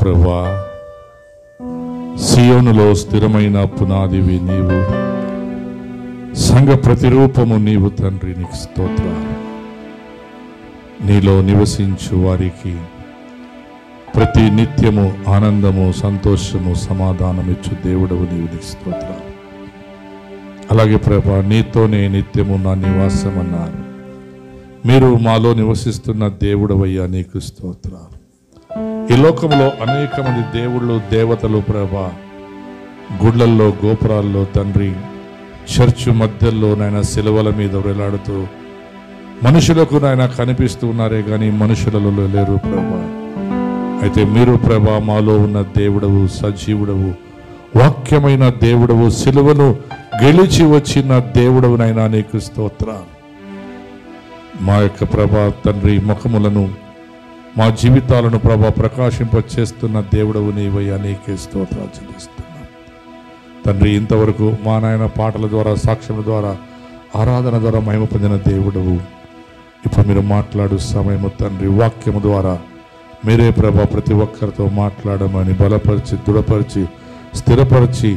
ప్రభువా, సియోనులో స్థిరమైన పునాదివి నీవు, సంఘ ప్రతిరూపము నీవు తండ్రి. నీకు స్తోత్రాలు. నీలో నివసించు వారికి ప్రతి నిత్యము ఆనందము, సంతోషము, సమాధానం ఇచ్చు దేవుడవు నీవు. నీకు స్తోత్రాలు. అలాగే ప్రభా, నీతోనే నిత్యము నా నివాసం అన్నారు. మీరు మాలో నివసిస్తున్న దేవుడవయ్యా, నీకు స్తోత్రాలు. ఈ లోకంలో అనేక మంది దేవుళ్ళు, దేవతలు ప్రభా, గుడ్లల్లో, గోపురాల్లో తండ్రి, చర్చు మధ్యలో నాయన శిలువల మీద వేలాడుతూ మనుషులకు నాయన కనిపిస్తూ ఉన్నారే కానీ మనుషులలో లేరు ప్రభా. అయితే మీరు ప్రభా మాలో ఉన్న దేవుడవు, సజీవుడవు, వాక్యమైన దేవుడవు, శిలువను గెలిచి వచ్చిన దేవుడవు నైనా, నీకు స్తోత్రాలు. మా యొక్క ప్రభా తండ్రి ముఖములను, మా జీవితాలను ప్రభా ప్రకాశింపచేస్తున్న దేవుడవు నీవయ్యా, నీకే స్తోత్రాలు చెల్లిస్తున్నాం తండ్రి. ఇంతవరకు మా నాయన పాటల ద్వారా, సాక్ష్యం ద్వారా, ఆరాధన ద్వారా మహిమ పొందిన దేవుడవు. ఇప్పుడు మీరు మాట్లాడు సమయము తండ్రి, వాక్యము ద్వారా మీరే ప్రభా ప్రతి ఒక్కరితో మాట్లాడమని, బలపరిచి, దృఢపరిచి, స్థిరపరిచి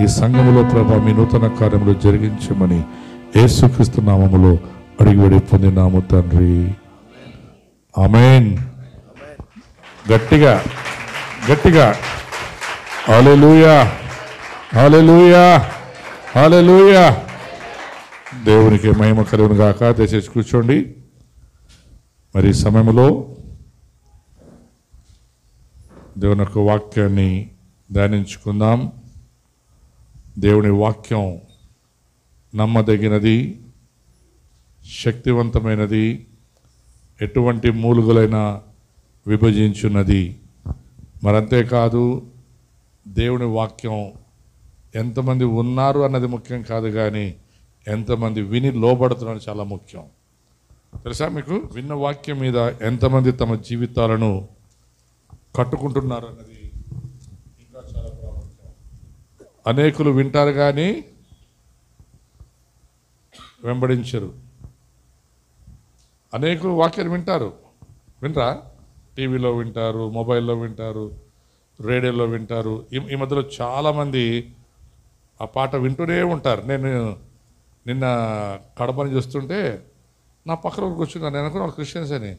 ఈ సంఘములో ప్రభా మీ నూతన కార్యములు జరిగించమని యేసుక్రీస్తు నామములో అడిగి పొందినాము తండ్రి. ఆమేన్. గట్టిగా గట్టిగా హల్లెలూయా, హల్లెలూయా, హల్లెలూయా. దేవునికి మహిమ కలుగును గాక. దయచేసి కూర్చోండి. మరి ఈ సమయంలో దేవుని యొక్క వాక్యాన్ని ధ్యానించుకుందాం. దేవుని వాక్యం నమ్మదగినది, శక్తివంతమైనది, ఎటువంటి మూలుగులైనా విభజించున్నది. మరంతేకాదు, దేవుని వాక్యం ఎంతమంది ఉన్నారు అన్నది ముఖ్యం కాదు, కానీ ఎంతమంది విని లోబడుతున్నారు చాలా ముఖ్యం. తెలుసా మీకు? విన్న వాక్యం మీద ఎంతమంది తమ జీవితాలను కట్టుకుంటున్నారు అన్నది ఇంకా చాలా ప్రాముఖ్యం. అనేకులు వింటారు కానీ వెంబడించరు. అనేకులు వాక్యాన్ని వినరా? టీవీలో వింటారు, మొబైల్లో వింటారు, రేడియోలో వింటారు. ఈ మధ్యలో చాలామంది ఆ పాట వింటూనే ఉంటారు. నేను నిన్న కడపని చూస్తుంటే నా పక్కన కూర్చున్నాను. నేను అనుకున్నా వాళ్ళు క్రిస్టియన్స్ అని.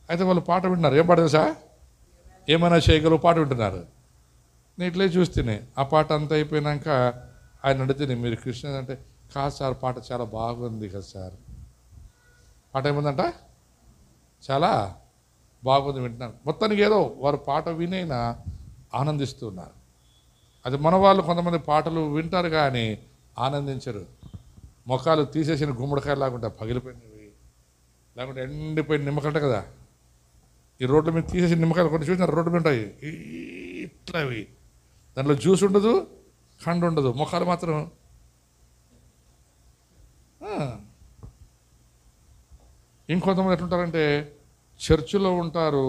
అయితే వాళ్ళు పాట వింటున్నారు. ఏం పాట తెలుసా? ఏమైనా చేయగలవు పాట వింటున్నారు. నేను ఇట్లే చూస్తేనే ఆ పాట అంతా అయిపోయినాక ఆయన అడిగితే, మీరు క్రిస్టియన్స్ అంటే, కాదు సార్, పాట చాలా బాగుంది కదా సార్. పాట ఏముందంట? చాలా బాగుంది, వింటున్నాను. మొత్తానికి ఏదో వారు పాట వినైనా ఆనందిస్తున్నారు. అది మన వాళ్ళు కొంతమంది పాటలు వింటారు కానీ ఆనందించరు. మొఖాలు తీసేసిన గుమ్మడికాయ లాగుంటా పగిలిపోయినవి, లేకుంటే ఎండిపోయిన నిమ్మకాయ కదా, ఈ రోడ్ల మీద తీసేసిన నిమ్మకాయలు కొన్ని చూసినారు, రోడ్డు మీద ఉంటాయి ఇట్లవి. దాంట్లో జ్యూస్ ఉండదు, ఖండ్ ఉండదు, మొఖాలు మాత్రం. ఇంకొంతమంది ఎట్లుంటారంటే, చర్చిలో ఉంటారు,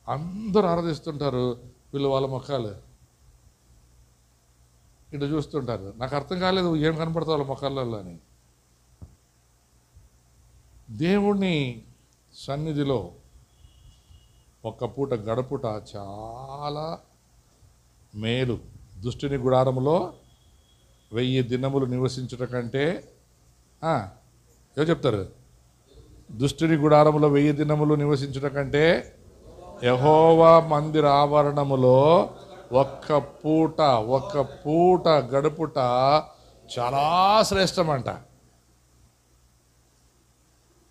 అందరూ ఆరాధిస్తుంటారు, వీళ్ళు వాళ్ళ ముఖాలు ఇటు చూస్తుంటారు. నాకు అర్థం కాలేదు ఏం కనపడతా వాళ్ళ ముఖాలలో అని. దేవుని సన్నిధిలో ఒక్క పూట గడుపుట చాలా మేలు. దుష్టుని గుడారములో 1000 దినములు నివసించుట కంటే, ఏమో చెప్తారు, దుష్టుని గుడారములో 1000 దినములు నివసించుట కంటే యెహోవా మందిర ఆవరణములో ఒక్క పూట గడుపుట చాలా శ్రేష్టమంట.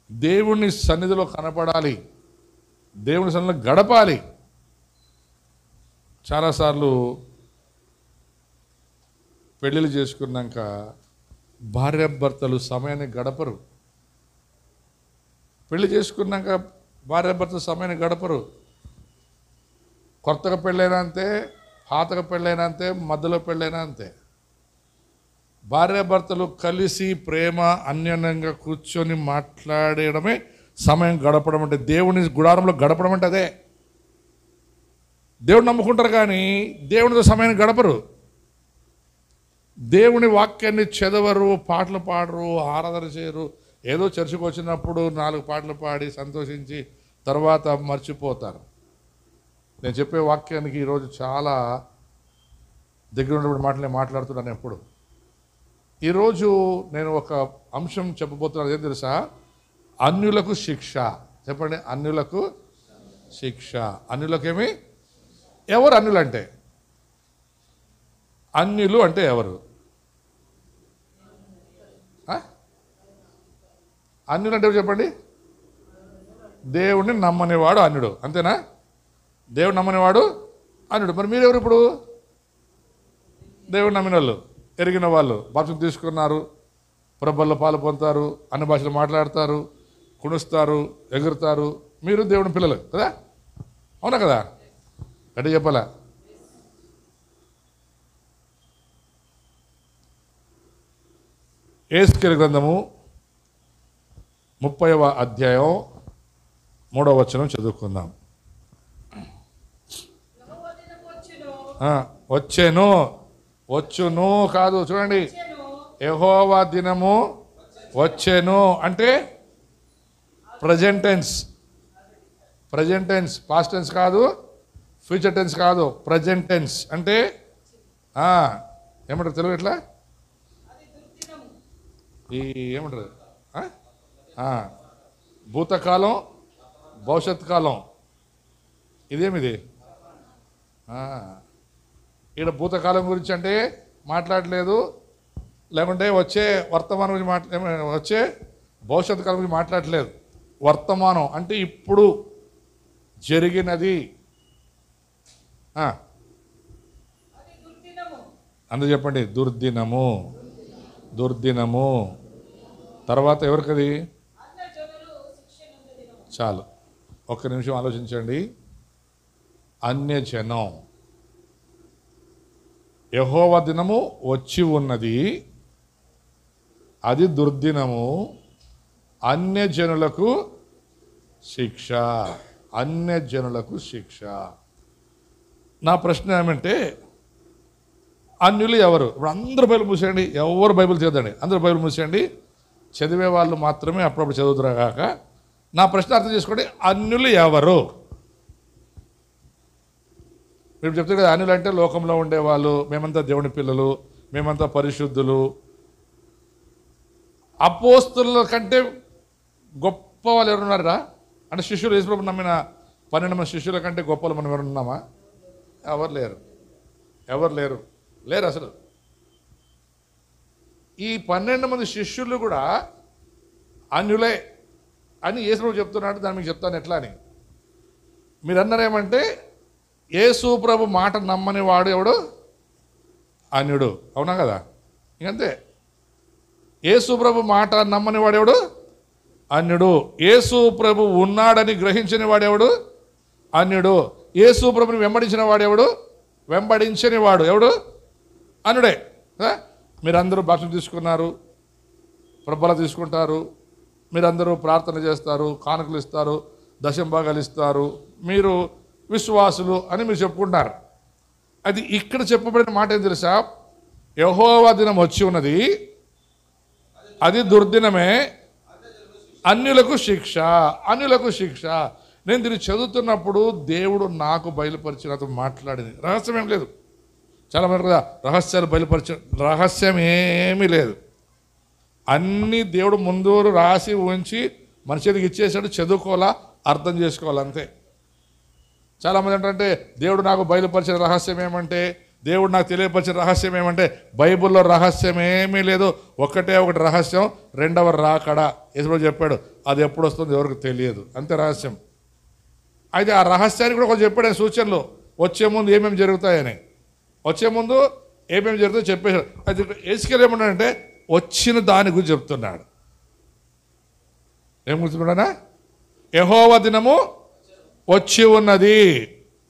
దేవుని సన్నిధిలో కనపడాలి, దేవుని సన్నిధిలో గడపాలి. చాలాసార్లు పెళ్ళిళ్ళు చేసుకున్నాక భార్యాభర్తలు సమయాన్ని గడపరు. పెళ్లి చేసుకున్నాక భార్యాభర్తలు సమయాన్ని గడపరు. కొత్తగా పెళ్ళైనా అంతే, పాతగా పెళ్ళైనా అంతే, మధ్యలో పెళ్ళైనా అంతే. భార్యాభర్తలు కలిసి ప్రేమ అన్యోన్యంగా కూర్చొని మాట్లాడడమే సమయం గడపడం అంటే. దేవుని గుడారంలో గడపడం అంటే అదే. దేవుడు నమ్ముకుంటారు కానీ దేవునితో సమయాన్ని గడపరు. దేవుని వాక్యాన్ని చదవరు, పాటలు పాడరు, ఆరాధన చేయరు. ఏదో చర్చికి వచ్చినప్పుడు 4 పాటలు పాడి సంతోషించి తర్వాత మర్చిపోతారు. నేను చెప్పే వాక్యానికి ఈరోజు చాలా దగ్గర ఉన్నప్పుడు మాటలే మాట్లాడుతున్నాను. ఎప్పుడు ఈరోజు నేను ఒక అంశం చెప్పబోతున్నాను. ఏం తెలుసా? అన్యులకు శిక్ష. చెప్పండి, అన్యులకు శిక్ష. అన్యులకేమి? ఎవరు అన్యులు అంటే? అన్యులు అంటే ఎవరు? అన్యులు అంటే చెప్పండి. దేవుడిని నమ్మనివాడు అన్యుడు. అంతేనా? దేవుడు నమ్మనివాడు అన్యుడు. మరి మీరెవరు ఇప్పుడు? దేవుడు నమ్మిన వాళ్ళు, ఎరిగిన వాళ్ళు, బాప్తిసం తీసుకున్నారు, ప్రభల్లో పాలు పొందుతారు, అన్ని భాషలు మాట్లాడతారు, కుణుస్తారు, ఎగురుతారు. మీరు దేవుని పిల్లలు కదా? అవునా కదా? అంటే చెప్పాలా? యేసయ్య గ్రంథము 30వ అధ్యాయం 3వ వచనం చదువుకుందాం. వచ్చెను, వచ్చును కాదు, చూడండి. యెహోవా దినము వచ్చెను అంటే present tense. Present tense, past tense కాదు, ఫ్యూచర్ టెన్స్ కాదు, ప్రజెంట్ టెన్స్. అంటే ఏమంటారు తెలుగు ఎట్లా? ఈ ఏమంటారు? భూతకాలం, భవిష్యత్ కాలం. ఇదేమిది? ఈడ భూతకాలం గురించి అంటే మాట్లాడలేదు, లేకుంటే వచ్చే వర్తమానం గురించి వచ్చే భవిష్యత్ కాలం గురించి మాట్లాడలేదు. వర్తమానం అంటే ఇప్పుడు జరిగినది. అందరూ చెప్పండి, దుర్దినము. దుర్దినము తర్వాత ఎవరికది? చాలు, ఒక్క నిమిషం ఆలోచించండి. అన్యజనం. యెహోవా దినము వచ్చి ఉన్నది, అది దుర్దినము. అన్యజనులకు శిక్ష. అన్యజనులకు శిక్ష. నా ప్రశ్న ఏమంటే, అన్యులు ఎవరు? ఇప్పుడు అందరూ బైబిల్ మూసేయండి, ఎవరు బైబిల్ చదవండి, అందరూ బైబిల్ మూసేయండి. చదివే వాళ్ళు మాత్రమే అప్పుడప్పుడు చదువుతురాగాక. నా ప్రశ్న అర్థం చేసుకోండి, అన్యులు ఎవరు? మీరు చెప్తారు కదా, అన్యులు అంటే లోకంలో ఉండేవాళ్ళు, మేమంతా దేవుని పిల్లలు, మేమంతా పరిశుద్ధులు. అపోస్తలుల కంటే గొప్ప వాళ్ళు ఎవరున్నారా? అంటే శిష్యులు, యేసుప్రభు నమ్మిన 12 మంది శిష్యుల కంటే గొప్పలు మనం ఎవరున్నామా? ఎవరు లేరు. ఎవరు లేరు, లేరు అసలు. ఈ 12 మంది శిష్యులు కూడా అన్యులే అని యేసుప్రభు చెప్తున్నాడు. దాన్ని మీకు చెప్తాను ఎట్లా అని. మీరు అన్నారేమంటే, యేసుప్రభు మాట నమ్మని వాడు ఎవడు? అన్యుడు. అవునా కదా? ఇంకంతే. యేసుప్రభు మాట నమ్మని వాడెవడు? అన్యుడు. యేసుప్రభు ఉన్నాడని గ్రహించిన వాడెవడు? అన్యుడు. యేసుప్రభుని వెంబడించిన వాడెవడు? వెంబడించని వాడు ఎవడు? అన్యుడే. మీరందరూ బాప్తిసం తీసుకున్నారు, ప్రభల తీసుకుంటారు, మీరందరూ ప్రార్థన చేస్తారు, కానుకలు ఇస్తారు, దశంభాగాలు ఇస్తారు, మీరు విశ్వాసులు అని మీరు చెప్పుకుంటారు. అది ఇక్కడ చెప్పబడిన మాట ఏం తెలుసా? యెహోవా దినం వచ్చి ఉన్నది, అది దుర్దినమే, అన్యులకు శిక్ష. అన్యులకు శిక్ష. నేను దీన్ని చదువుతున్నప్పుడు దేవుడు నాకు బయలుపరిచినతో మాట్లాడింది. రహస్యం ఏం లేదు. చాలా మంది కదా రహస్యాలు బయలుపరిచిన, రహస్యం ఏమీ లేదు. అన్నీ దేవుడు ముందు రాసి ఉంచి మన చేతికి ఇచ్చేసాడు. చదువుకోవాలా, అర్థం చేసుకోవాలి, అంతే. చాలామంది ఏంటంటే, దేవుడు నాకు బయలుపరిచిన రహస్యం ఏమంటే, దేవుడు నాకు తెలియపరిచిన రహస్యం ఏమంటే, బైబిల్లో రహస్యం ఏమీ లేదు. ఒకటే ఒకటి రహస్యం, రెండవ రాకడ. యేసుప్రభు చెప్పాడు, అది ఎప్పుడు వస్తుందో ఎవరికి తెలియదు, అంతే రహస్యం. అయితే ఆ రహస్యాన్ని కూడా కొంచెం చెప్పాడు సూచనలు, వచ్చే ముందు ఏమేమి జరుగుతాయని. వచ్చే ముందు ఏమేమి జరుగుతాయో చెప్పేశాడు. అయితే యేసుకేలు ఏమన్నాడంటే, వచ్చిన దాని గురించి చెప్తున్నాడు. ఏం గుర్తున్నాడా? యెహోవా దినము వచ్చి ఉన్నది.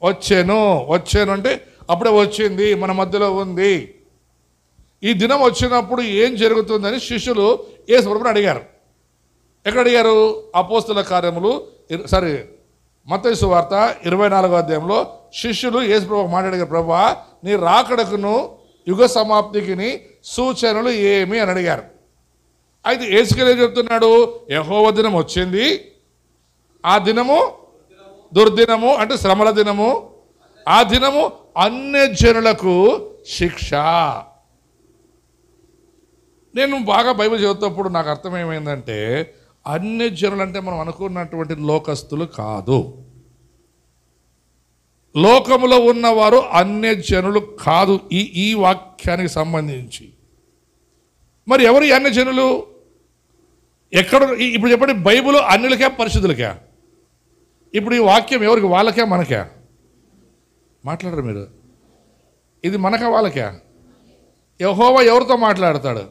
వచ్చాను, వచ్చాను అంటే అప్పుడే వచ్చింది, మన మధ్యలో ఉంది. ఈ దినం వచ్చినప్పుడు ఏం జరుగుతుందని శిష్యులు యేసుప్రభుని అడిగారు. ఎక్కడ అడిగారు? అపోస్తల కార్యములు మత్తయి సువార్త 24వ అధ్యాయంలో శిష్యులు యేసుప్రభుకు మాట్లాడారు, ప్రభువా నీ రాకడకును యుగ సమాప్తికి సూచనలు ఏమి అని అడిగారు. అయితే యేసుకేలు చెప్తున్నాడు, యెహోవా దినం వచ్చింది, ఆ దినము దుర్దినము అంటే శ్రమల దినము, ఆ దినము అన్యజనులకు శిక్ష. నేను బాగా బైబిల్ చదువుతున్నప్పుడు నాకు అర్థమేమైందంటే, అన్యజనులు అంటే మనం అనుకున్నటువంటి లోకస్తులు కాదు. లోకములో ఉన్నవారు అన్యజనులు కాదు ఈ వాక్యానికి సంబంధించి. మరి ఎవరు ఈ అన్యజనులు? ఎక్కడ? ఇప్పుడు చెప్పండి, బైబిల్ అన్యులకే పరిశుద్ధులకే? ఇప్పుడు ఈ వాక్యం ఎవరికి? వాళ్ళకే మనకే? మాట్లాడరు మీరు. ఇది మనకా వాళ్ళకే? యెహోవా ఎవరితో మాట్లాడతాడు?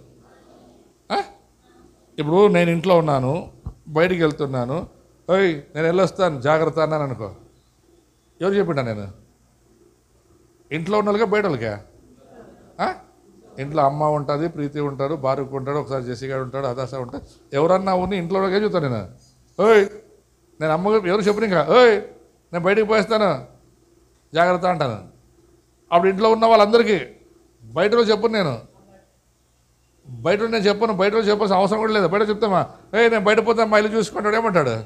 ఇప్పుడు నేను ఇంట్లో ఉన్నాను, బయటికి వెళ్తున్నాను, ఓయ్ నేను వెళ్ళొస్తాను జాగ్రత్త అన్నాను అనుకో, ఎవరు చెప్పిండా? నేను ఇంట్లో ఉన్నోళ్ళకే బయట వాళ్ళకే? ఇంట్లో అమ్మ ఉంటుంది, ప్రీతి ఉంటాడు, బారుకు ఉంటాడు, ఒకసారి జెసిగాడు ఉంటాడు, అదాస ఉంటాడు, ఎవరన్నా ఉన్ని ఇంట్లో ఏం చెప్తాను నేను, ఓయ్ నేను అమ్మ ఎవరు చెప్పను, ఇంకా ఓయ్ నేను బయటికి పోయేస్తాను జాగ్రత్త అంటాను. అప్పుడు ఇంట్లో ఉన్న వాళ్ళందరికీ, బయటలో చెప్పను నేను, బయట నేను చెప్పను, బయటలో చెప్పాల్సిన అవసరం కూడా లేదు. బయట చెప్తామా, నేను బయట పోతాను మా ఇల్లు చూసుకుంటాడు, ఏమంటాడు,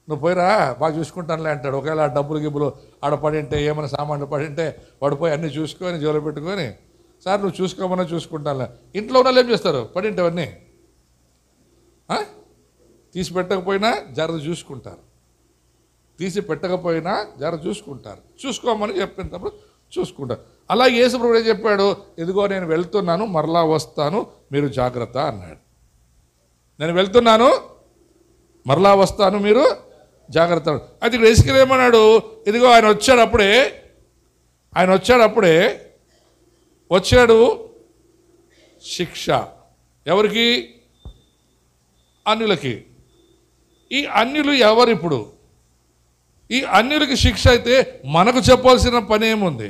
నువ్వు పోయిరా బాగా చూసుకుంటానులే అంటాడు. ఒకవేళ డబ్బులు గిబ్బులు ఆడ పడింటే, ఏమైనా సామాన్లు పడింటే వాడు పోయి అన్నీ చూసుకొని జోలు పెట్టుకొని, సార్ నువ్వు చూసుకోమన్నా చూసుకుంటానులే. ఇంట్లో ఉన్న ఏం చేస్తారు? పడింటే అవన్నీ తీసి పెట్టకపోయినా జాగ్రత్త చూసుకుంటారు, తీసి పెట్టకపోయినా జాగ్రత్త చూసుకుంటారు. చూసుకోమని చెప్పినప్పుడు చూసుకుంటారు. అలా యేసు ప్రభువు ఏం చెప్పాడు? ఇదిగో నేను వెళ్తున్నాను, మరలా వస్తాను, మీరు జాగ్రత్త అన్నాడు. నేను వెళ్తున్నాను, మరలా వస్తాను, మీరు జాగ్రత్త. అయితే ఇక్కడ యేసుక్రీస్తు ఏమన్నాడు? ఇదిగో ఆయన వచ్చాడు శిక్ష. ఎవరికి? అన్యులకి. ఈ అన్యులు ఎవరు? ఇప్పుడు ఈ అన్యులకి శిక్ష అయితే మనకు చెప్పాల్సిన పని ఏముంది?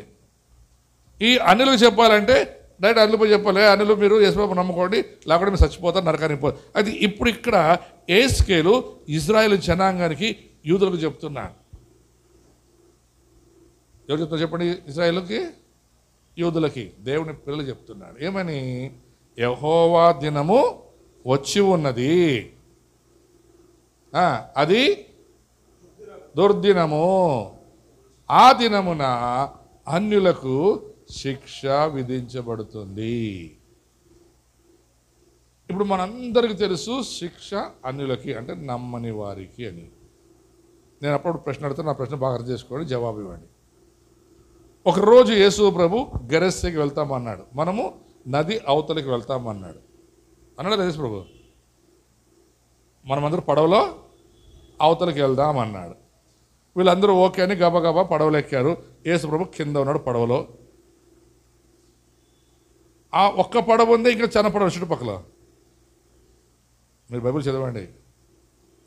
ఈ అన్యులకు చెప్పాలంటే డైరెక్ట్ అన్యులు చెప్పాలి, అన్యులు మీరు యేసుప్రభువు నమ్ముకోండి, లేకపోతే మీరు చచ్చిపోతారు, నరకానికి పోతారు. అది ఇప్పుడు ఇక్కడ యేసుకేలు ఇజ్రాయేల్ జనాంగానికి, యూదులకు చెప్తున్నాడు. ఎవరు చెప్తున్నారు చెప్పండి? ఇజ్రాయేలుకి, యూదులకి, దేవుని పిల్లలు చెప్తున్నాడు. ఏమని? యెహోవా దినము వచ్చి ఉన్నది, అది దుర్దినము, ఆ దినమున అన్యులకు శిక్ష విధించబడుతుంది. ఇప్పుడు మనందరికీ తెలుసు శిక్ష అన్యులకి అంటే నమ్మని వారికి అని. నేను అప్పుడు ప్రశ్న అడుగుతాను, నా ప్రశ్న బాగా అర్థం చేసుకోండి, జవాబు ఇవ్వండి. ఒకరోజు యేసు ప్రభు గెరస్సేకి వెళ్తామన్నాడు, మనము నది అవతలికి వెళ్తామన్నాడు అన్నాడు యేసు ప్రభు. మనమందరూ పడవలో అవతలికి వెళ్దామన్నాడు. వీళ్ళందరూ ఓకే అని గబగబా పడవలు ఎక్కారు. యేసు ప్రభు కింద ఉన్నాడు పడవలో. ఆ ఒక్క పడవ ఉంది, ఇంకా చిన్న పడవ చుట్టుపక్కల. మీరు బైబిల్ చదవండి,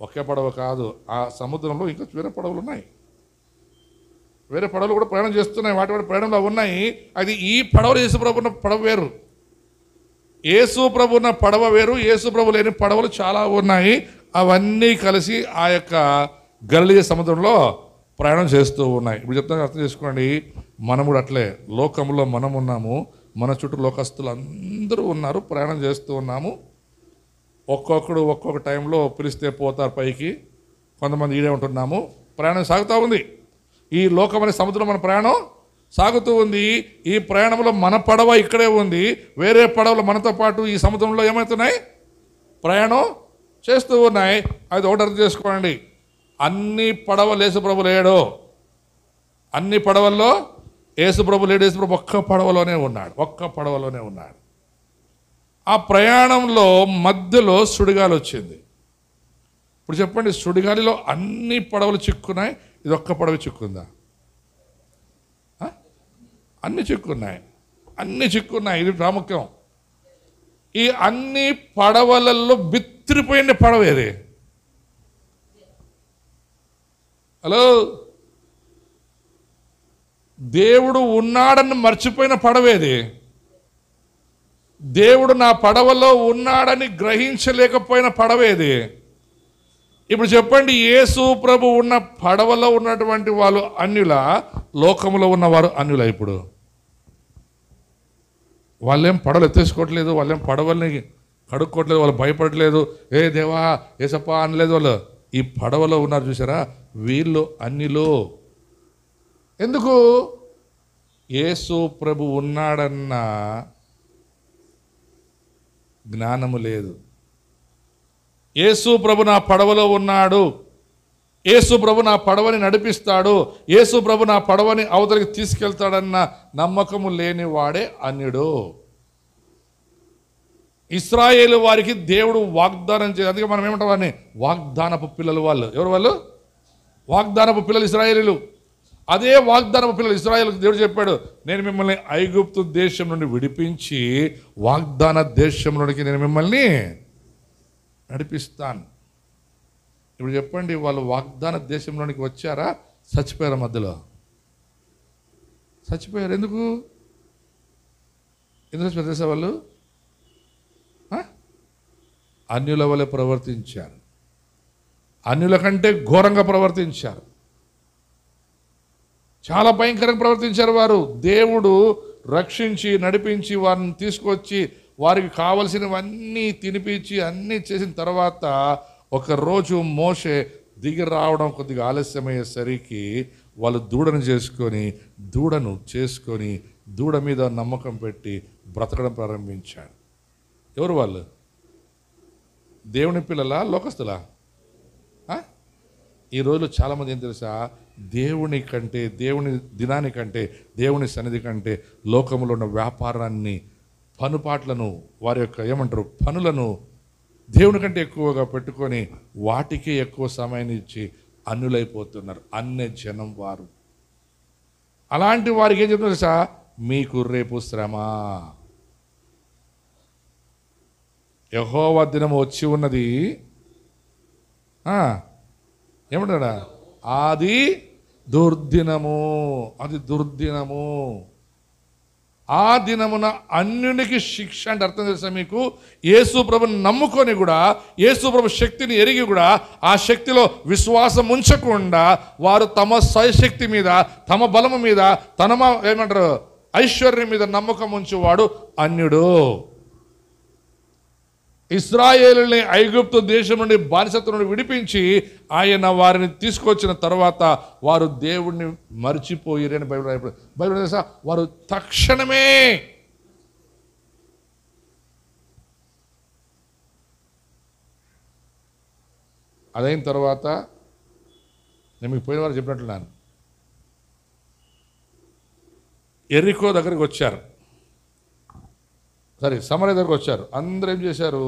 ఒకే పడవ కాదు, ఆ సముద్రంలో ఇంకా వేరే పడవలు ఉన్నాయి, వేరే పడవలు కూడా ప్రయాణం చేస్తున్నాయి, వాటి ప్రయాణంలో ఉన్నాయి. అది ఈ పడవలు యేసు ప్రభు ఉన్న పడవ వేరు, యేసు ప్రభు ఉన్న పడవ వేరు, యేసు ప్రభు లేని పడవలు చాలా ఉన్నాయి. అవన్నీ కలిసి ఆ యొక్క గలిలయ సముద్రంలో ప్రయాణం చేస్తూ ఉన్నాయి. ఇప్పుడు చెప్తాను, అర్థం చేసుకోండి. మనం కూడా అట్లే లోకంలో మనం ఉన్నాము, మన చుట్టూ లోకస్తులు అందరూ ఉన్నారు, ప్రయాణం చేస్తూ ఉన్నాము. ఒక్కొక్కడు ఒక్కొక్క టైంలో పిలిస్తే పోతారు పైకి, కొంతమంది ఈడే ఉంటున్నాము, ప్రయాణం సాగుతూ ఉంది. ఈ లోకం అనే సముద్రం మన ప్రయాణం సాగుతూ ఉంది. ఈ ప్రయాణంలో మన పడవ ఇక్కడే ఉంది, వేరే పడవలు మనతో పాటు ఈ సముద్రంలో ఏమవుతున్నాయి? ప్రయాణం చేస్తూ ఉన్నాయి. అది ఒకటి అర్థం చేసుకోండి, అన్ని పడవలు యేసు ప్రభు లేడు, అన్ని పడవల్లో యేసు ప్రభు లేడు. యేసు ప్రభు ఒక్క పడవలోనే ఉన్నాడు. ఆ ప్రయాణంలో మధ్యలో సుడిగాలి వచ్చింది. ఇప్పుడు చెప్పండి, సుడిగాలిలో అన్ని పడవలు చిక్కున్నాయి, ఇది ఒక్క పడవ చిక్కుందా? అన్ని చిక్కున్నాయి. ఇది ప్రాముఖ్యం. ఈ అన్ని పడవలలో బిత్తిరిపోయిన పడవ ఏది? హలో, దేవుడు ఉన్నాడని మర్చిపోయిన పడవేది? దేవుడు నా పడవలో ఉన్నాడని గ్రహించలేకపోయిన పడవేది? ఇప్పుడు చెప్పండి, యేసు ప్రభు ఉన్న పడవలో ఉన్నటువంటి వాళ్ళు అన్యుల, లోకంలో ఉన్నవారు అన్యుల? ఇప్పుడు వాళ్ళేం పడవలు ఎత్తేసుకోవట్లేదు, వాళ్ళేం పడవల్ని కడుక్కోవట్లేదు, వాళ్ళు భయపడట్లేదు, ఏ దేవా ఏసప్పా అనలేదు వాళ్ళు. ఈ పడవలో ఉన్నారు చూసారా, వీళ్ళు అన్యులు. ఎందుకు? యేసు ప్రభు ఉన్నాడన్న జ్ఞానము లేదు. యేసు ప్రభు నా పడవలో ఉన్నాడు, యేసు ప్రభు నా పడవని నడిపిస్తాడు, యేసు ప్రభు నా పడవని అవతలికి తీసుకెళ్తాడన్న నమ్మకము లేని వాడే అన్యుడు. ఇశ్రాయేలు వారికి దేవుడు వాగ్దానం చేయాలి. అందుకే మనం ఏమంటాం వారిని? వాగ్దానపు పిల్లలు. వాళ్ళు ఎవరు? వాళ్ళు వాగ్దానపు పిల్లలు, ఇశ్రాయేలీలు. అదే వాగ్దానపు పిల్లలు ఇశ్రాయేలుకు దేవుడు చెప్పాడు, నేను మిమ్మల్ని ఐగుప్తు దేశం నుండి విడిపించి వాగ్దాన దేశంలోనికి నేను మిమ్మల్ని నడిపిస్తాను. ఇప్పుడు చెప్పండి, వాళ్ళు వాగ్దాన దేశంలోనికి వచ్చారా? చచ్చిపోయారు మధ్యలో? చచ్చిపోయారు. ఎందుకు చచ్చిపోయారు తెలుసా? వాళ్ళు అన్యుల వలె ప్రవర్తించారు, అన్యుల కంటే ఘోరంగా ప్రవర్తించారు, చాలా భయంకరంగా ప్రవర్తించారు. వారు దేవుడు రక్షించి నడిపించి వారిని తీసుకొచ్చి వారికి కావలసినవన్నీ తినిపించి అన్నీ చేసిన తర్వాత ఒకరోజు మోషే దిగి రావడం కొద్దిగా ఆలస్యమయ్యేసరికి వాళ్ళు దూడను చేసుకొని దూడ మీద నమ్మకం పెట్టి బ్రతకడం ప్రారంభించాడు. ఎవరు వాళ్ళు? దేవుని పిల్లలా? లోకస్తులా? ఈ రోజులో చాలామంది ఏం తెలుసా? దేవుని కంటే, దేవుని దినానికంటే, దేవుని సన్నిధి కంటే లోకంలో ఉన్న వ్యాపారాన్ని, పనుపాట్లను, వారి యొక్క ఏమంటారు పనులను దేవుని కంటే ఎక్కువగా పెట్టుకొని వాటికే ఎక్కువ సమయాన్ని ఇచ్చి అన్యులైపోతున్నారు. అన్య జనం వారు. అలాంటి వారికి ఏం చెప్తున్నారు తెలుసా? మీకు రేపు శ్రమ, యెహోవా దినము వచ్చి ఉన్నది. ఏమంటాడా? అది దుర్దినము, అది దుర్దినము. ఆ దినమున అన్యునికి శిక్ష అంటే అర్థం తెలుసా మీకు? యేసు ప్రభుని నమ్ముకొని కూడా, యేసు ప్రభు శక్తిని ఎరిగి కూడా ఆ శక్తిలో విశ్వాసం ఉంచకుండా వారు తమ స్వశక్తి మీద, తమ బలము మీద, ఏమంటారు ఐశ్వర్యం మీద నమ్మకం ఉంచేవాడు అన్యుడు. ఇశ్రాయేలుని ఐగుప్తు దేశం నుండి బానిసత్వం నుండి విడిపించి ఆయన వారిని తీసుకొచ్చిన తర్వాత వారు దేవుణ్ణి మర్చిపోయిరని బైబిల్ తెలుసా? వారు తక్షణమే అదైన తర్వాత నేను మీకు పోయిన వారు చెప్పినట్లున్నాను, ఎరికో దగ్గరికి వచ్చారు. సమరయ దగ్గరకు వచ్చారు. అందరూ ఏం చేశారు?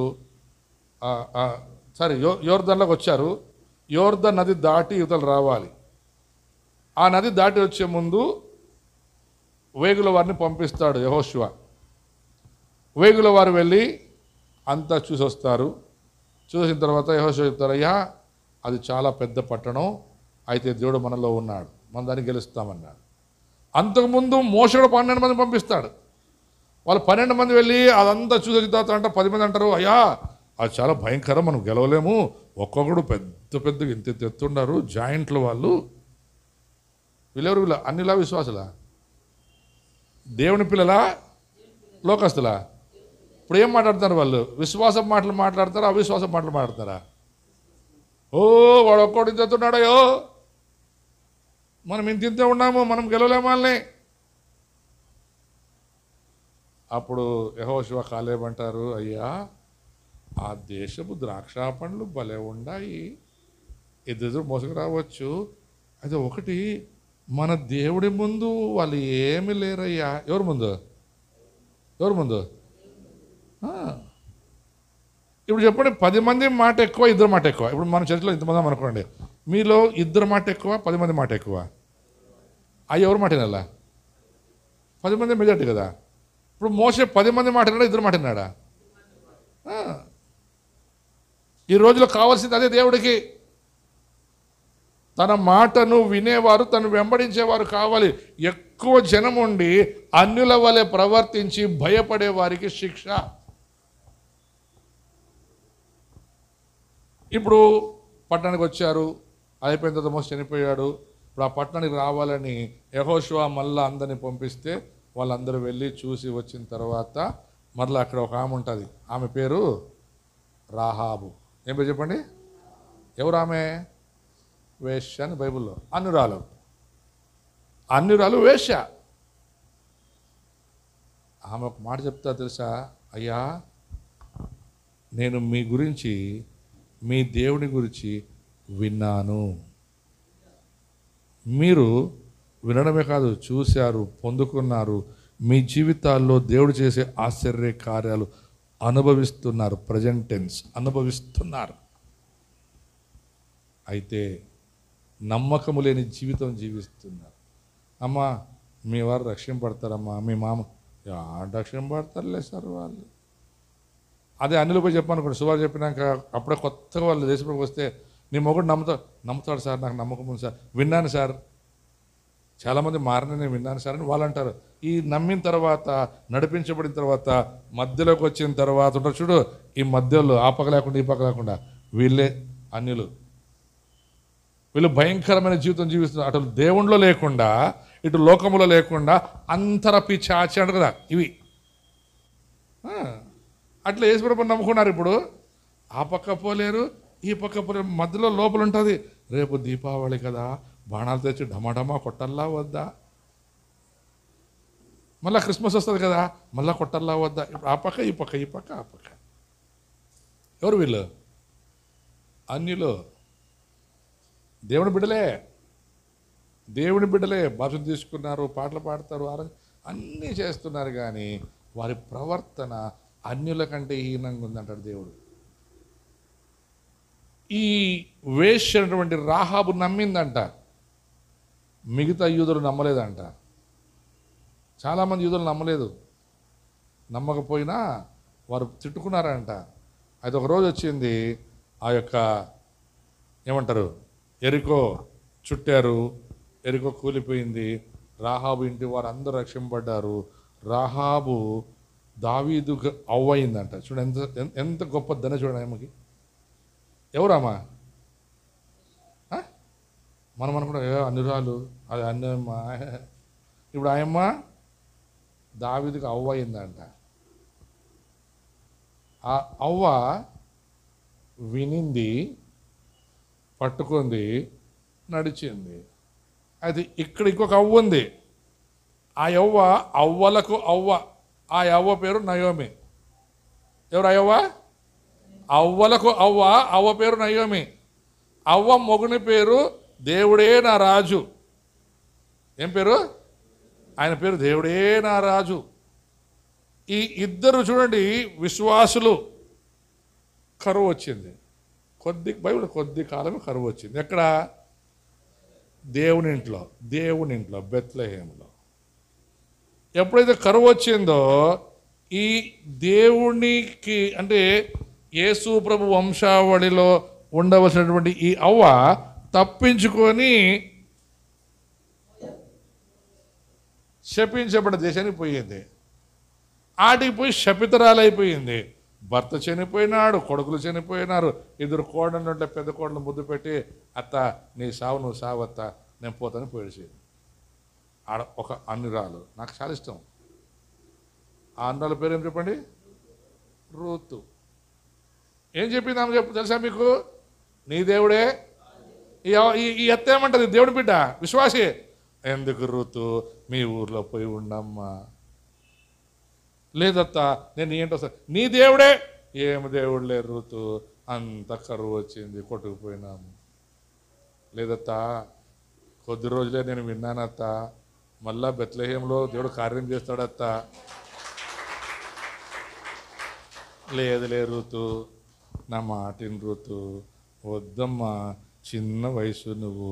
యోర్దాన్లోకి వచ్చారు. యోర్దాన్ నది దాటి యువతలు రావాలి. ఆ నది దాటి వచ్చే ముందు వేగుల వారిని పంపిస్తాడు యెహోషువ. వేగుల వారు వెళ్ళి అంతా చూసి వస్తారు. చూసిన తర్వాత యెహోషువ చెప్తారు, అయ్యా అది చాలా పెద్ద పట్టణం, అయితే దేవుడు మనలో ఉన్నాడు, మన దాన్ని గెలుస్తామన్నాడు. అంతకుముందు మోషేడు 12 మంది పంపిస్తాడు. వాళ్ళు 12 మంది వెళ్ళి అదంతా చూసిన తర్వాత 10 మంది అంటారు, అయ్యా అది చాలా భయంకరం, మనం గెలవలేము, ఒక్కొక్కడు పెద్ద ఇంత ఎత్తున్నారు, జాయింట్లు వాళ్ళు. వీళ్ళెవరు? వీళ్ళ అన్నిలా విశ్వాసులా? దేవుని పిల్లలా? లోకస్తులా? ఇప్పుడు ఏం మాట్లాడుతున్నారు వాళ్ళు? విశ్వాసం మాటలు మాట్లాడతారా, అవిశ్వాసం మాటలు మాట్లాడతారా? వాడు ఒక్కడు ఇంత ఎత్తున్నాడయో, మనం ఇంత ఉన్నాము, మనం గెలవలేము వాళ్ళని. అప్పుడు యెహోషువ కాలేబ్ అంటారు, అయ్యా ఆ దేశపు ద్రాక్ష పండ్లు భలే ఉన్నాయి, ఎదురు మోసుకు రావచ్చు, అయితే ఒకటి మన దేవుడి ముందు వాళ్ళు ఏమి లేరయ్యా. ఎవరి ముందు? ఇప్పుడు చెప్పండి, 10 మంది మాట ఎక్కువ, 2 మాట ఎక్కువ? ఇప్పుడు మన చర్చలో ఇంతమంది అనుకోండి, మీలో 2 మాట ఎక్కువ, 10 మంది మాట ఎక్కువ? ఎవరి మాట వినాలా? 10 మంది మెజార్టీ కదా. ఇప్పుడు మోసే 10 మంది మాట విన్నాడా, 2 మాట విన్నాడా? ఈ రోజులో కావాల్సింది అదే దేవుడికి. తన మాటను వినేవారు, తను వెంబడించేవారు కావాలి. ఎక్కువ జనం ఉండి అన్యుల వలె ప్రవర్తించి భయపడే వారికి శిక్ష. ఇప్పుడు పట్టణానికి వచ్చారు, అయిపోయిన తర్వాత మోసే చనిపోయాడు. ఇప్పుడు ఆ పట్టణానికి రావాలని యెహోషువ మళ్ళీ అందరిని పంపిస్తే వాళ్ళందరూ వెళ్ళి చూసి వచ్చిన తర్వాత మరలా అక్కడ ఒక ఆమె ఉంటుంది. ఆమె పేరు రాహాబు. ఏం పేరు చెప్పండి? ఎవరు ఆమె? వేశ్య అని బైబిల్లో. అన్యురాలు. అన్యురాలు వేశ్య. ఆమె ఒక మాట చెప్తా తెలుసా, అయ్యా నేను మీ గురించి, మీ దేవుని గురించి విన్నాను. మీరు వినడమే కాదు, చూశారు, పొందుకున్నారు. మీ జీవితాల్లో దేవుడు చేసే ఆశ్చర్య కార్యాలు అనుభవిస్తున్నారు. ప్రజెంట్ టెన్స్ అనుభవిస్తున్నారు. అయితే నమ్మకము లేని జీవితం జీవిస్తున్నారు. అమ్మా మీ వారు రక్షింపడతారమ్మా, మీ మామ రక్షింపడతారులే సార్ వాళ్ళు. అదే అన్నిలో పోయి చెప్పానుకోండి, సువారు చెప్పినాక అప్పుడే కొత్తగా వాళ్ళు దేశంలోకి వస్తే నీ మొగుడు నమ్ముతాడు సార్, నాకు నమ్మకం ఉంది సార్, విన్నాను సార్, చాలామంది మారని నేను విన్నాను సార్ అని వాళ్ళు అంటారు. ఈ నమ్మిన తర్వాత, నడిపించబడిన తర్వాత, మధ్యలోకి వచ్చిన తర్వాత ఉంటారు చూడు, ఈ మధ్యలో ఆ పక్క లేకుండా ఈ పక్క లేకుండా వీళ్ళే అన్యులు. వీళ్ళు భయంకరమైన జీవితం జీవిస్తున్నారు. అటు దేవుణ్ణిలో లేకుండా, ఇటు లోకములో లేకుండా అంతర పిచాచి అంటారు కదా ఇవి. అట్లా యేసుప్రభుని నమ్ముకున్నారు. ఇప్పుడు ఆ పక్క పోలేరు, ఈ పక్క పోలేరు, మధ్యలో లోపల ఉంటుంది. రేపు దీపావళి కదా, బాణాలు తెచ్చి ఢమాఢమా కొట్టల్లా వద్దా, మళ్ళీ క్రిస్మస్ వస్తుంది కదా, మళ్ళీ కొట్టల్లా వద్దా. ఇప్పుడు ఆ పక్క ఈ పక్క, ఈ పక్క ఆ పక్క. ఎవరు వీళ్ళు? అన్యులు. దేవుని బిడ్డలే, దేవుని బిడ్డలే. బాధ్యత తీసుకున్నారు, పాటలు పాడతారు, అన్నీ చేస్తున్నారు. కానీ వారి ప్రవర్తన అన్యుల కంటే హీనంగా ఉందంటాడు దేవుడు. ఈ వేశ్య అనేటువంటి రాహాబు నమ్మిందంట, మిగతా యూదులు నమ్మలేదంట. చాలామంది యూదులు నమ్మలేదు. నమ్మకపోయినా వారు తిట్టుకున్నారంట. అయితే ఒక రోజు వచ్చింది, ఆ యొక్క ఏమంటారు, ఎరికో చుట్టారు, ఎరికో కూలిపోయింది. రాహాబు ఇంటి వారు అందరూ రక్షింపడ్డారు. రాహాబు దావీదు అవ్వయిందంట. చూడ ఎంత ఎంత గొప్ప ధన చూడండి ఆమెకి. ఎవరమ్మా? మనం అనుకుంటాం అన్యురాలు, అది అన్నమ్మ. ఇప్పుడు ఆయమ్మ దావీదుకి అవ్వ అయిందంట. ఆ అవ్వ వినింది, పట్టుకుంది, నడిచింది. అది ఇక్కడ ఇంకొక అవ్వ ఉంది. ఆ యవ్వ అవ్వలకు అవ్వ. ఆ అవ్వ పేరు నయోమి. ఎవరు అవ్వ? అవ్వలకు అవ్వ. అవ్వ పేరు నయోమి. అవ్వ మొగుని పేరు దేవుడే నా రాజు. ఏం పేరు? ఆయన పేరు దేవుడే నా రాజు. ఈ ఇద్దరు చూడండి విశ్వాసులు. కరువు వచ్చింది, బైబిల్ కొద్ది కాలమే కరువు వచ్చింది. ఎక్కడ? దేవుని ఇంట్లో బెత్లెహేములో. ఎప్పుడైతే కరువు వచ్చిందో, ఈ దేవునికి అంటే యేసు ప్రభు వంశావళిలో ఉండవలసినటువంటి ఈ అవ్వ తప్పించుకొని శపించబడ్డ దేశానికి పోయింది. ఆటికి పోయి శపితరాలైపోయింది. భర్త చనిపోయినాడు, కొడుకులు చనిపోయినారు. 2 కోడళ్ళు ఉంటే పెద్ద కోడలు ముద్దు పెట్టి, అత్త నీ సావు నువ్వు సావత్త, నేను పోతాను పోయేసేది. ఆడ ఒక అన్యురాలు, నాకు చాలా ఇష్టం. ఆ అన్యురాల పేరు ఏం చెప్పండి? రూతు. ఏం చెప్పింది ఆమె తెలుసా మీకు? నీ దేవుడే. ఈ అత్త ఏమంటది? దేవుడి బిడ్డ, విశ్వాసి. ఎందుకు రూతు, మీ ఊర్లో పోయి ఉండమ్మా. లేదత్తా నేను ఏంటో సార్, నీ దేవుడే. ఏమి దేవుడు లేరు రూతు, అంత కరువు వచ్చింది, కొట్టుకుపోయినాము. లేదత్తా కొద్ది రోజులే నేను విన్నానత్త, మళ్ళా బెత్లెహేంలో దేవుడు కార్యం చేస్తాడత్త. లేదు రూతు, నా మాటిని రూతు, వద్దమ్మా, చిన్న వయసు నువ్వు,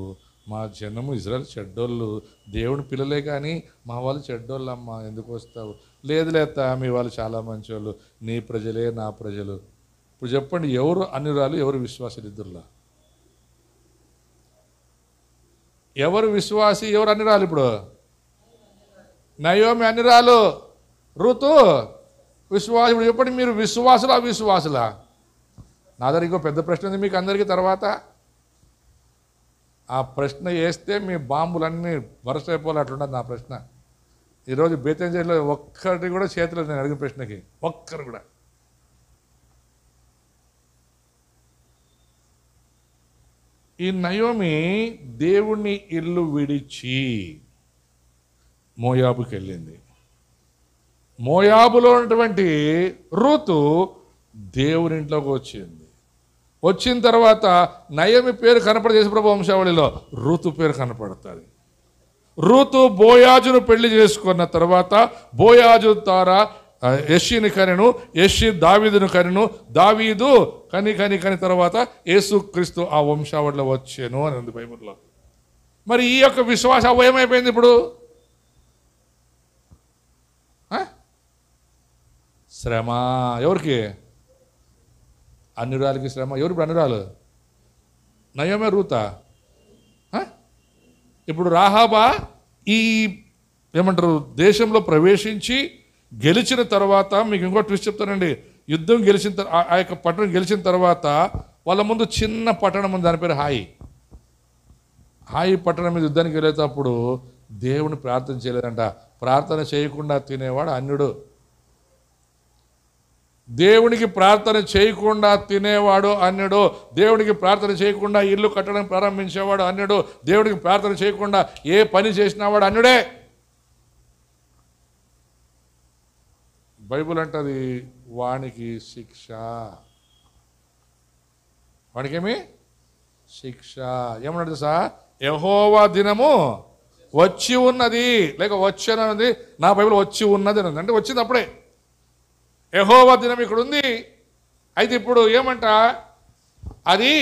మా జనము ఇజ్రాయెల్ చెడ్డోళ్ళు, దేవుని పిల్లలే కానీ మా వాళ్ళు చెడ్డోళ్ళమ్మా, ఎందుకు వస్తావు? లేదులేత, మీ వాళ్ళు చాలా మంచోళ్ళు, నీ ప్రజలే నా ప్రజలు. ఇప్పుడు చెప్పండి, ఎవరు అన్యురాలు, ఎవరు విశ్వాసులు? ఇద్దరులా ఎవరు విశ్వాసి, ఎవరు అన్యురాలు? ఇప్పుడు నయోమి అన్యురాలు, ఋతు విశ్వాసి. ఇప్పుడు చెప్పండి, మీరు విశ్వాసులా అవిశ్వాసులా? నా దగ్గర ఇంకో పెద్ద ప్రశ్న ఉంది మీకు అందరికీ. తర్వాత ఆ ప్రశ్న వేస్తే మీ బాంబులన్నీ వరుస అయిపోవాలి, అట్లుండదు నా ప్రశ్న. ఈరోజు బేతంజలిలో ఒక్కటి కూడా చేతిలో నేను అడిగిన ప్రశ్నకి ఒక్కరు కూడా. ఈ నయోమి దేవుని ఇల్లు విడిచి మోయాబుకి వెళ్ళింది. మోయాబులో ఉన్నటువంటి రూతు దేవుని ఇంట్లోకి వచ్చింది. వచ్చిన తర్వాత నయమి పేరు కనపడదు యేసుప్రభు వంశావళిలో, రూతు పేరు కనపడుతుంది. రూతు బోయాజును పెళ్లి చేసుకున్న తర్వాత బోయాజు ద్వారా యెష్షీని కనెను, యెష్షీ దావీదును కనెను, దావీదు కని తర్వాత యేసుక్రీస్తు ఆ వంశావళిలో వచ్చాను అని ఉంది బైబిల్లో. మరి ఈ యొక్క విశ్వాస ఏమైపోయింది ఇప్పుడు? శ్రమ. ఎవరికి? అన్యురాలకి శ్రమ. ఎవరు ఇప్పుడు అన్యురాలు? నయోమే, రూతా? ఇప్పుడు రాహాబా ఈ ఏమంటారు దేశంలో ప్రవేశించి గెలిచిన తర్వాత, మీకు ఇంకో ట్విస్ట్ చెప్తానండి, యుద్ధం గెలిచిన ఆ యొక్క పట్టణం గెలిచిన తర్వాత వాళ్ళ ముందు చిన్న పట్టణం ఉంది, దాని పేరు హాయి. హాయి పట్టణం మీద యుద్ధానికి వెళ్ళేటప్పుడు దేవుని ప్రార్థన చేయలేదంట. ప్రార్థన చేయకుండా తినేవాడు అన్యుడు. దేవునికి ప్రార్థన చేయకుండా తినేవాడు అన్యుడు. దేవునికి ప్రార్థన చేయకుండా ఇల్లు కట్టడం ప్రారంభించేవాడు అన్యుడు. దేవునికి ప్రార్థన చేయకుండా ఏ పని చేసినా వాడు అన్యుడే. బైబుల్ అంటది వానికి శిక్ష. వానికేమి శిక్ష? ఏమన్నాడు సార్? యెహోవా దినము వచ్చి ఉన్నది, లేక వచ్చానన్నది. నా బైబిల్ వచ్చి ఉన్నది అని ఉంది, అంటే వచ్చింది అప్పుడే. యెహోవా దినం ఇక్కడ ఉంది. అయితే ఇప్పుడు ఏమంట అది?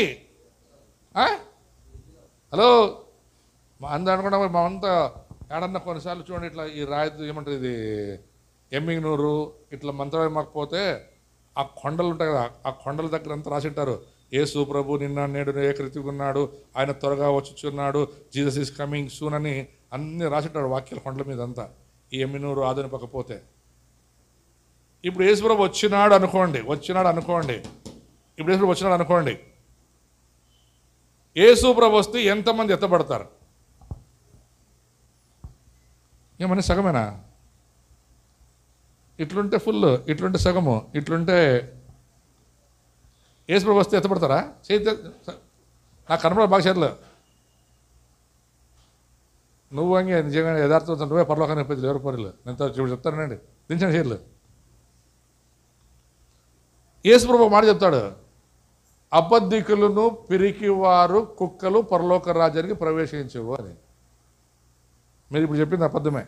హలో, అందరూ అనుకున్నా మా అంతా ఏడన్నా కొన్నిసార్లు చూడండి, ఇట్లా ఈ రాయి ఏమంటారు, ఇది ఎమ్మిగనూరు ఇట్లా మంత్రం మాకపోతే ఆ కొండలు ఉంటాయి కదా, ఆ కొండల దగ్గర అంతా రాసింటారు, యేసు ప్రభు నిన్న నేడు ఏకరీతిగా ఉన్నాడు, ఆయన త్వరగా వచ్చుచున్నాడు, జీసస్ ఈజ్ కమింగ్ సూన్ అని అన్నీ రాసింటాడు వాక్యాల కొండల మీద అంతా. ఈ ఎమ్మినూరు ఆదని పక్కపోతే ఇప్పుడు యేసు ప్రభు వచ్చినాడు అనుకోండి. ఇప్పుడు యేసు ప్రభు వచ్చినాడు అనుకోండి. యేసు ప్రభు వస్తే ఎంతమంది ఎత్తబడతారు? ఏమని సగమేనా? ఇట్లుంటే ఫుల్, ఇట్లుంటే సగము, ఇట్లుంటే యేసు ప్రభు వస్తే ఎత్తపడతారా? నాకు కనపడ బాగా చేతులు. నువ్వు అంగే నిజంగా యథార్థం నువ్వే పరలోకానికి పెద్దలు, ఎవరు పరులు నేను చెప్తానండి. దించండి చేతులు. యేసు ప్రభు మాట చెప్తాడు, అబద్ధికులను పిరికివారు కుక్కలు పరలోక రాజ్యానికి ప్రవేశించవు అని. మీరు ఇప్పుడు చెప్పింది అబద్ధమే.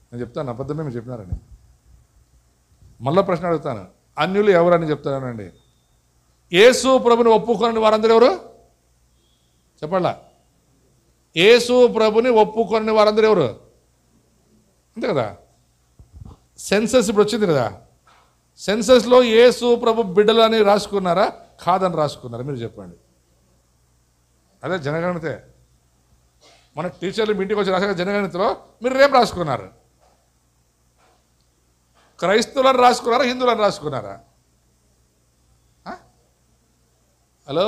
నేను చెప్తాను అబద్ధమే మీరు చెప్పినారని. మళ్ళీ ప్రశ్న అడుగుతాను, అన్యులు ఎవరని చెప్తానండి. యేసు ప్రభుని ఒప్పుకొని వారందరూ ఎవరు చెప్పాలా? యేసు ప్రభుని ఒప్పుకొని వారందరూ ఎవరు? అంతే కదా. సెన్సస్ ఇప్పుడు వచ్చింది కదా, సెన్సస్లో యేసు ప్రభు బిడ్డలని రాసుకున్నారా కాదని రాసుకున్నారా? మీరు చెప్పండి. అదే జనగణతే. మన టీచర్లు మీ ఇంటికి వచ్చి రాసాక జనగణతలో మీరు రేపు రాసుకున్నారు. క్రైస్తవులను రాసుకున్నారా, హిందువులను రాసుకున్నారా? హలో,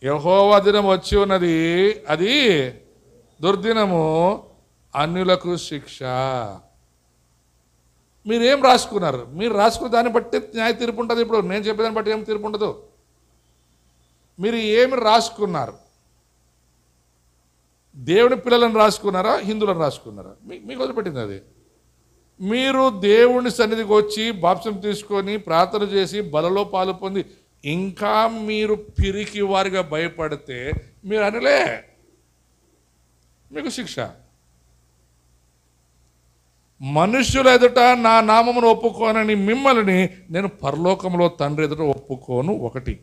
యెహోవా దినం వచ్చి ఉన్నది, అది దుర్దినము, అన్యులకు శిక్ష. మీరేం రాసుకున్నారు? మీరు రాసుకున్న దాన్ని బట్టి న్యాయ తీర్పు ఉంటుంది. ఇప్పుడు నేను చెప్పేదాన్ని బట్టి ఏం తీర్పు ఉండదు. మీరు ఏమి రాసుకున్నారు? దేవుని పిల్లలను రాసుకున్నారా, హిందువులను రాసుకున్నారా? మీకు వదిలిపెట్టింది అది. మీరు దేవుని సన్నిధికి వచ్చి బాప్సం తీసుకొని ప్రార్థన చేసి బలలో పాలు పొంది ఇంకా మీరు పిరికి వారిగా భయపడితే మీరు అనలే, మీకు శిక్ష. మనుష్యుల ఎదుట నా నామమును ఒప్పుకోనని మిమ్మల్ని నేను పరలోకంలో తండ్రి ఎదుట ఒప్పుకోను. ఒకటి.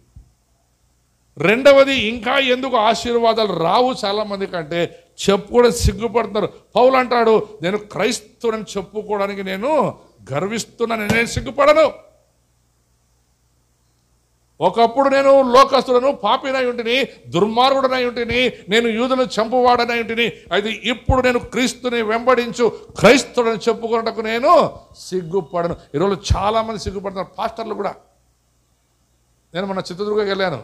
రెండవది, ఇంకా ఎందుకు ఆశీర్వాదాలు రావు చాలామంది కంటే చెప్పుకోవడం సిగ్గుపడుతున్నారు. పౌలు అంటాడు, నేను క్రైస్తవుని చెప్పుకోవడానికి నేను గర్విస్తున్నాను, నేను సిగ్గుపడను. ఒకప్పుడు నేను లోకస్తులను, పాపినై ఉంటిని, దుర్మార్గుడనై ఉంటిని, నేను యూదులను చంపువాడనై ఉంటిని. అయితే ఇప్పుడు నేను క్రీస్తుని వెంబడించు క్రైస్తవుడని చెప్పుకున్నటకు నేను సిగ్గుపడను. ఈరోజు చాలామంది సిగ్గుపడుతున్నారు, పాస్టర్లు కూడా. నేను మొన్న చిత్రదుర్గకి వెళ్ళాను,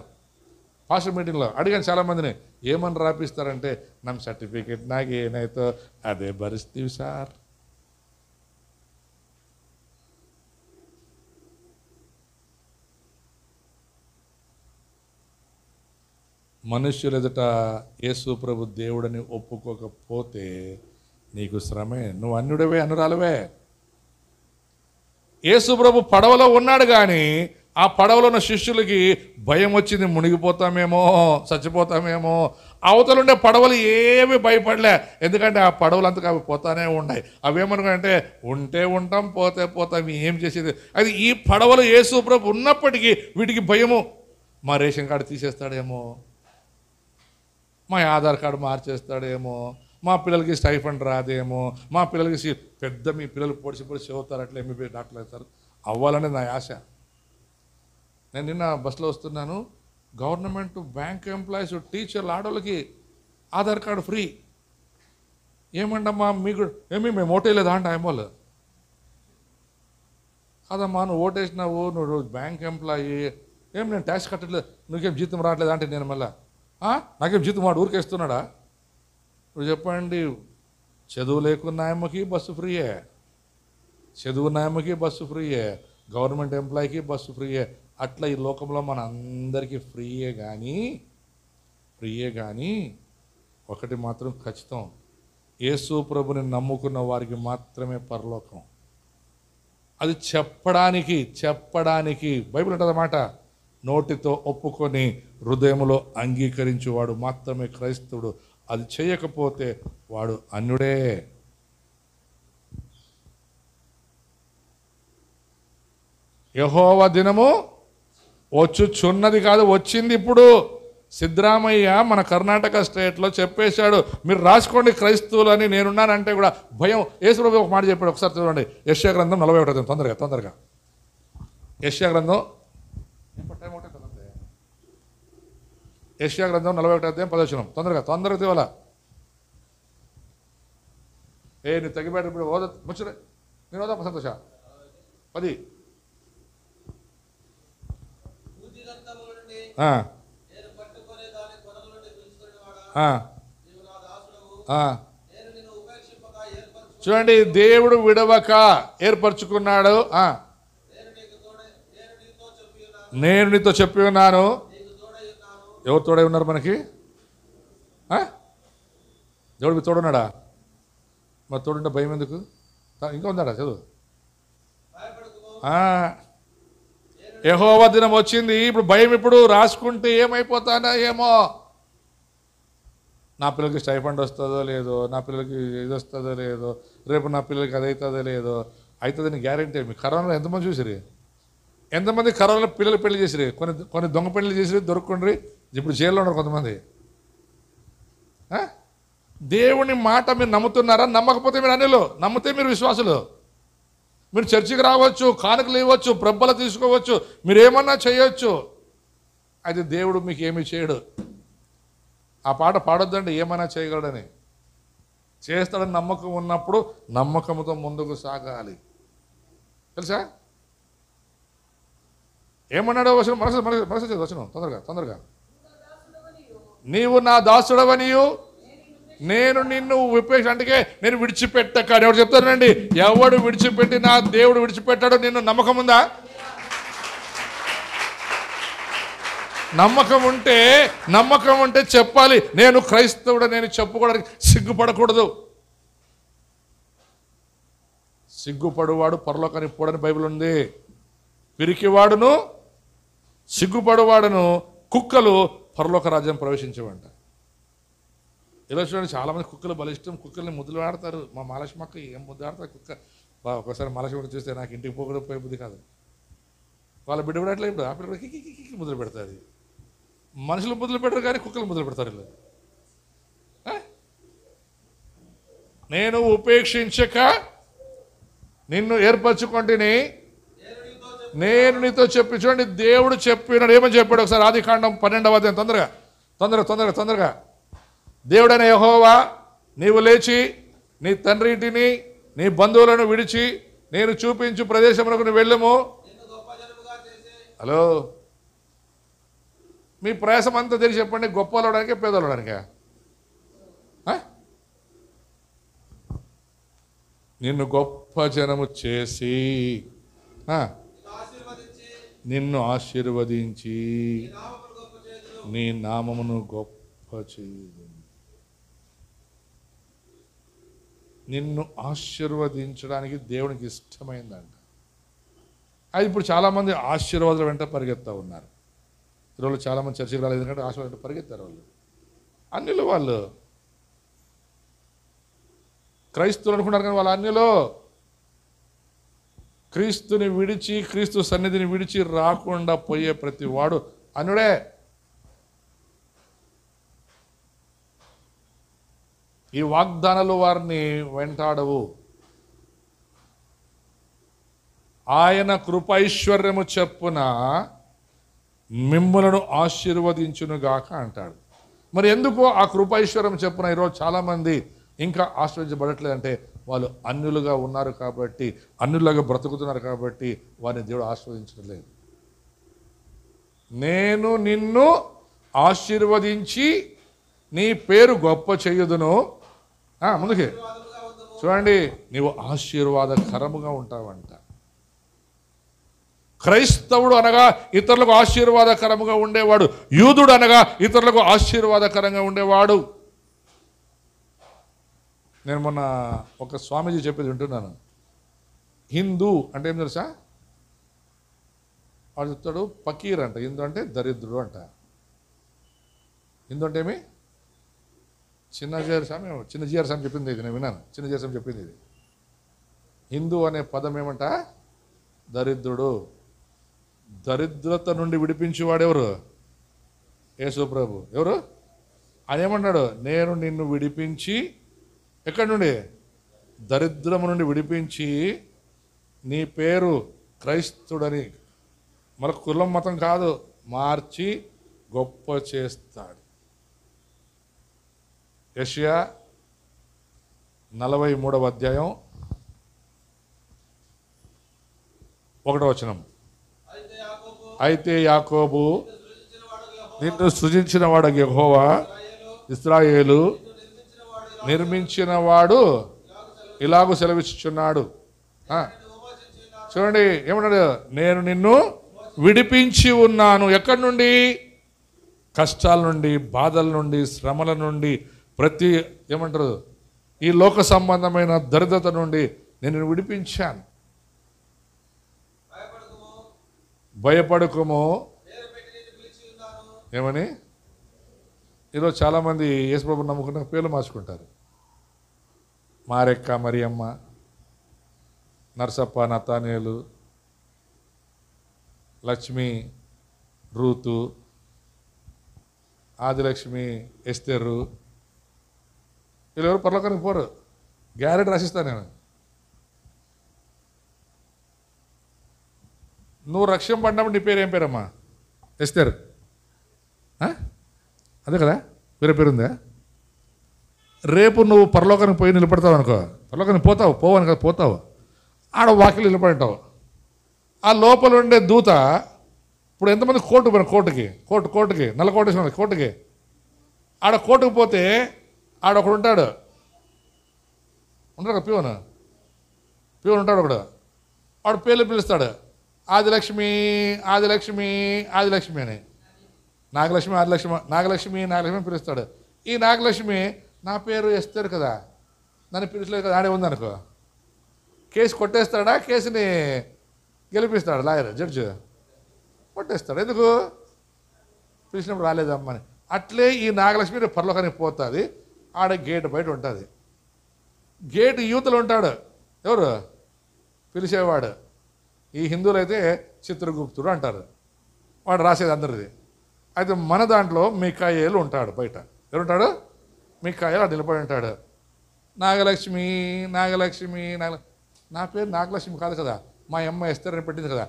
పాస్టర్ మీటింగ్లో అడిగాను చాలామందిని, ఏమని రాపిస్తారంటే ನಮ್ಮ ಸರ್ಟಿಫಿಕೇಟ್ ನಾಗ ಏನಾಯ್ತು ಅದೇ ಬರೆಸ್ತೀವಿ ಸಾರ್. మనుష్యులు ఎదుట యేసు ప్రభు దేవుడని ఒప్పుకోకపోతే నీకు శ్రమే, నువ్వు అన్యుడివే, అనురాలువే. యేసు ప్రభు పడవలో ఉన్నాడు, కానీ ఆ పడవలో ఉన్న శిష్యులకి భయం వచ్చింది, మునిగిపోతామేమో, చచ్చిపోతామేమో. అవతలుండే పడవలు ఏమి భయపడలే, ఎందుకంటే ఆ పడవలు అంతకు అవి పోతానే ఉన్నాయి. అవేమనుకుంటే ఉంటే ఉంటాం, పోతే పోతాం, ఏం చేసేది. అది ఈ పడవలు యేసు ప్రభు ఉన్నప్పటికీ వీటికి భయము. మా రేషన్ కార్డు తీసేస్తాడేమో, మా ఆధార్ కార్డు మార్చేస్తాడేమో, మా పిల్లలకి స్టైఫండ్ రాదేమో, మా పిల్లలకి పెద్ద మీ పిల్లలు పొడిచి చదువుతారు, అట్లా ఎంబీబీ డాక్టర్లు అవుతారు, అవ్వాలనేది నా ఆశ. నేను నిన్న బస్సులో వస్తున్నాను, గవర్నమెంట్ బ్యాంక్ ఎంప్లాయీస్ టీచర్లు ఆడవాళ్ళకి ఆధార్ కార్డు ఫ్రీ. ఏమండమ్మా మీకు మేము ఓటేయలేదా అంటే ఆయన వాళ్ళు, కాదమ్మా నువ్వు ఓటేసినావు, నువ్వు బ్యాంక్ ఎంప్లాయీ, ఏం నేను ట్యాక్స్ కట్టట్లేదు, నువ్వేం జీతం రావట్లేదు అంటే నేను మళ్ళా నాకేం జీతం వాడు ఊరికేస్తున్నాడా? ఇప్పుడు చెప్పండి, చదువు లేకున్న ఆయమ్మకి బస్సు ఫ్రీయే, చదువున్న ఆయమ్మకి బస్సు ఫ్రీయే, గవర్నమెంట్ ఎంప్లాయీకి బస్సు ఫ్రీయే. అట్లా ఈ లోకంలో మన అందరికీ ఫ్రీయే కానీ ఒకటి మాత్రం ఖచ్చితం, యేసు ప్రభుని నమ్ముకున్న వారికి మాత్రమే పరలోకం. అది చెప్పడానికి బైబిల్ ఉంటుందన్నమాట. నోటితో ఒప్పుకొని హృదయంలో అంగీకరించేవాడు మాత్రమే క్రైస్తవుడు. అది చేయకపోతే వాడు అన్యుడే. యెహోవా దినము వచ్చుచున్నది కాదు, వచ్చింది ఇప్పుడు. సిద్ధరామయ్య మన కర్ణాటక స్టేట్లో చెప్పేశాడు, మీరు రాసుకోండి క్రైస్తవులని, నేనున్నానంటే కూడా భయం. యేసుప్రభు ఒక మాట చెప్పాడు, ఒకసారి చూడండి. యెషయా గ్రంథం 41, తొందరగా యెషయా గ్రంథం, యెషయా గ్రంథం 41 10 తొందరగా తీవాలా. నువ్వు తగ్గిపెట్ట, ఇప్పుడు ఓద ముచ్చట, నేను ఓదా సంతోష 10. చూడండి, దేవుడు విడవక ఏర్పరచుకున్నాడు. నేను నీతో చెప్పి ఉన్నాను. ఎవరు తోడై ఉన్నారు మనకి? దేవుడు మీ తోడున్నాడా? మరి తోడుంటే భయం ఎందుకు? ఇంకా ఉందాడా చదువు. యెహోవా దినం వచ్చింది, ఇప్పుడు భయం. ఇప్పుడు రాసుకుంటే ఏమైపోతానా ఏమో, నా పిల్లలకి స్టైఫండ్ వస్తుందో లేదో, నా పిల్లలకి ఇది వస్తుందో లేదో, రేపు నా పిల్లలకి అది అవుతుందో లేదో. అవుతుందని గ్యారంటీ. మీ కరోనాలో ఎంతమంది చూసిరి? ఎంతమంది కరోనాలో పిల్లలు పెళ్లి చేసిరి? కొన్ని దొంగ పెళ్లి చేసిరి, దొరుకుండ్రి, ఇప్పుడు జైల్లో ఉన్నారు కొంతమంది. దేవుని మాట మీరు నమ్ముతున్నారా? నమ్మకపోతే మీరు అన్యులు, నమ్మితే మీరు విశ్వాసులు. మీరు చర్చికి రావచ్చు, కానుకలు ఇవ్వచ్చు, ప్రబ్బలు తీసుకోవచ్చు, మీరు ఏమన్నా చేయొచ్చు. అయితే దేవుడు మీకు ఏమీ చేయడు. ఆ పాట పాడొద్దండి, ఏమైనా చేయగలడని. చేస్తాడని నమ్మకం ఉన్నప్పుడు నమ్మకంతో ముందుకు సాగాలి. తెలుసా ఏమన్నాడో వచనం? మనసు వచనం తొందరగా. నీవు నా దాసుడవనియు నేను నిన్ను అంటే నేను విడిచిపెట్టక. ఎవరు చెప్తానండి? ఎవడు విడిచిపెట్టి నా దేవుడు విడిచిపెట్టాడో నిన్ను. నమ్మకం ఉందా? నమ్మకం ఉంటే చెప్పాలి, నేను క్రైస్తవుడు, నేను చెప్పుకోవడానికి సిగ్గుపడకూడదు. సిగ్గుపడువాడు పరలోకానికి పోడని బైబిల్ ఉంది. పిరికివాడును సిగ్గుపడువాడును కుక్కలు పరలోక రాజ్యం ప్రవేశించవంట. ఇలా చూడండి, చాలామంది కుక్కలు బలిష్టం, కుక్కల్ని ముద్దులు ఆడతారు. మా మాలక్ష్మక్క ఏం ముద్దు ఆడతారు కుక్క. ఒకసారి మాలక్ష్మక్క చూస్తే నాకు ఇంటికి పోయి బుద్ధి కాదు. వాళ్ళ బిడ్డ కూడా అట్లా, ఇప్పుడు ఆ బిడ్డ కిక్కి ముద్దులు పెడతారు. మనుషులు ముద్దులు పెట్టరు కానీ కుక్కలు ముద్దులు పెడతారు. ఇలా నేను ఉపేక్షించక నిన్ను ఏర్పరచుకుంటేని నేను నీతో చెప్పి. చూడండి, దేవుడు చెప్పినాడు. ఏమని చెప్పాడు? ఒకసారి ఆదికాండం 12వ అధ్యాయం. తొందరగా. దేవుడైన యెహోవా, నీవు లేచి నీ తండ్రి ఇంటిని నీ బంధువులను విడిచి నేను చూపించు ప్రదేశమునకు నువ్వు వెళ్ళము. హలో, మీ ప్రయాసం అంతా తెలిసి చెప్పండి. గొప్ప వాళ్ళడానికి పేదలు అవడానికా? నిన్ను గొప్ప జనము చేసి నిన్ను ఆశీర్వదించి నీ నామమును గొప్ప చేయుదును. నిన్ను ఆశీర్వదించడానికి దేవునికి ఇష్టమైందంట. అది ఇప్పుడు చాలామంది ఆశీర్వాదాల వెంట పరిగెత్తా ఉన్నారు. ఈరోజు చాలామంది చర్చకి రాలేదు, ఎందుకంటే ఆశీర్వాదం వెంట పరిగెత్తారు. వాళ్ళు అన్యులు, వాళ్ళు క్రైస్తవులు అనుకుంటారు, కానీ వాళ్ళ అన్యులు. క్రీస్తుని విడిచి, క్రీస్తు సన్నిధిని విడిచి రాకుండా పోయే ప్రతి వాడు అన్యుడే. ఈ వాగ్దానాలు వారిని వెంటాడవు. ఆయన కృపైశ్వర్యము చెప్పున మిమ్ములను ఆశీర్వదించునుగాక అంటాడు. మరి ఎందుకు ఆ కృపైశ్వర్యం చెప్పున ఈరోజు చాలామంది ఇంకా ఆశీర్వదించబడట్లేదంటే వాళ్ళు అన్యులుగా ఉన్నారు కాబట్టి, అన్యులుగా బ్రతుకుతున్నారు కాబట్టి వారిని దేవుడు ఆశీర్వదించడం లేదు. నేను నిన్ను ఆశీర్వదించి నీ పేరు గొప్ప చేయుదును. ముందుకి చూడండి, నీవు ఆశీర్వాదకరముగా ఉంటావంట. క్రైస్తవుడు అనగా ఇతరులకు ఆశీర్వాదకరముగా ఉండేవాడు. యూదుడు అనగా ఇతరులకు ఆశీర్వాదకరంగా ఉండేవాడు. నేను మొన్న ఒక స్వామీజీ చెప్పేది వింటున్నాను. హిందూ అంటే ఏం తెలుసా? వాడు చెప్తాడు ఫకీర్ అంట. హిందూ అంటే దరిద్రుడు అంట. హిందూ అంటే ఏమి? చిన్నజీఆర్ స్వామి చెప్పింది ఇది, నేను విన్నాను. చిన్నజీఆర్ స్వామి చెప్పింది ఇది. హిందూ అనే పదం ఏమంట? దరిద్రుడు. దరిద్రత నుండి విడిపించేవాడెవరు? యేసు ప్రభు. ఎవరు? ఆయన ఏమన్నాడు? నేను నిన్ను విడిపించి, ఎక్కడి నుండి? దరిద్రము నుండి విడిపించి నీ పేరు క్రైస్తుడని, మన కులం మతం కాదు, మార్చి గొప్ప చేస్తాడు. యెషయా 43వ అధ్యాయం 1వ వచనం. అయితే యాకోబు నిన్ను సృజించిన వాడు యెహోవా, ఇశ్రాయేలు నిర్మించిన వాడు ఇలాగూ సెలవిస్తున్నాడు. చూడండి ఏమన్నాడు? నేను నిన్ను విడిపించి ఉన్నాను. ఎక్కడి నుండి? కష్టాల నుండి, బాధల నుండి, శ్రమల నుండి, ప్రతి ఏమంటారు ఈ లోక సంబంధమైన దరిద్రత నుండి నేను విడిపించాను. భయపడకుము. ఏమని? ఈరోజు చాలామంది యేసుప్రభుని నమ్ముకున్న పేర్లు మార్చుకుంటారు. మారెక్క, మరియమ్మ, నర్సప్ప, నతానేలు, లక్ష్మి, రూతు, ఆదిలక్ష్మి, ఎస్తెరు. వీళ్ళెవరు పరలోకానికి పోరు. గ్యారెంటీ రాసిస్తాను నేను. నువ్వు రక్షణ పడినప్పుడు నీ పేరు ఏం పేరమ్మా? ఎస్తెర్. అదే కదా, వేరే పేరు ఉందా? రేపు నువ్వు పరలోకానికి పోయి నిలబడతావు అనుకో, పరలోకానికి పోవని కదా, పోతావు. ఆడ వాకిలు నిలబడింటావు. ఆ లోపల ఉండే దూత, ఇప్పుడు ఎంతమంది కోర్టుకి నల్ల కోర్టుకి ఆడ కోర్టుకు పోతే ఆడ ఒకడు ఉంటాడు కదా, ప్యూన్ ఉంటాడు ఒకడు. వాడు పేర్లు పిలుస్తాడు. ఆదిలక్ష్మి అని, నాగలక్ష్మి పిలుస్తాడు. ఈ నాగలక్ష్మి నా పేరు ఎస్తేరు కదా, నన్ను పిలిచలేదు కదా, ఆడే ఉందనుకో, కేసు కొట్టేస్తాడా? కేసుని గెలిపిస్తాడు లాయర్, జడ్జి కొట్టేస్తాడు. ఎందుకు? పిలిచినప్పుడు రాలేదమ్మని. అట్లే ఈ నాగలక్ష్మి పరలోకానికి పోతుంది. ఆడ గేట్ బయట ఉంటుంది. గేట్ యూతలు ఉంటాడు. ఎవరు? పిలిచేవాడు. ఈ హిందువులు అయితే చిత్రగుప్తుడు అంటారు. వాడు రాసేది అందరిది. అయితే మన దాంట్లో మికాయేలు ఉంటాడు బయట. ఎవరుంటాడు? మికాయేలు నిలబడి ఉంటాడు. నాగలక్ష్మి. నా పేరు నాగలక్ష్మి కాదు కదా, మా అమ్మ ఎస్తేర్ అని పెట్టింది కదా,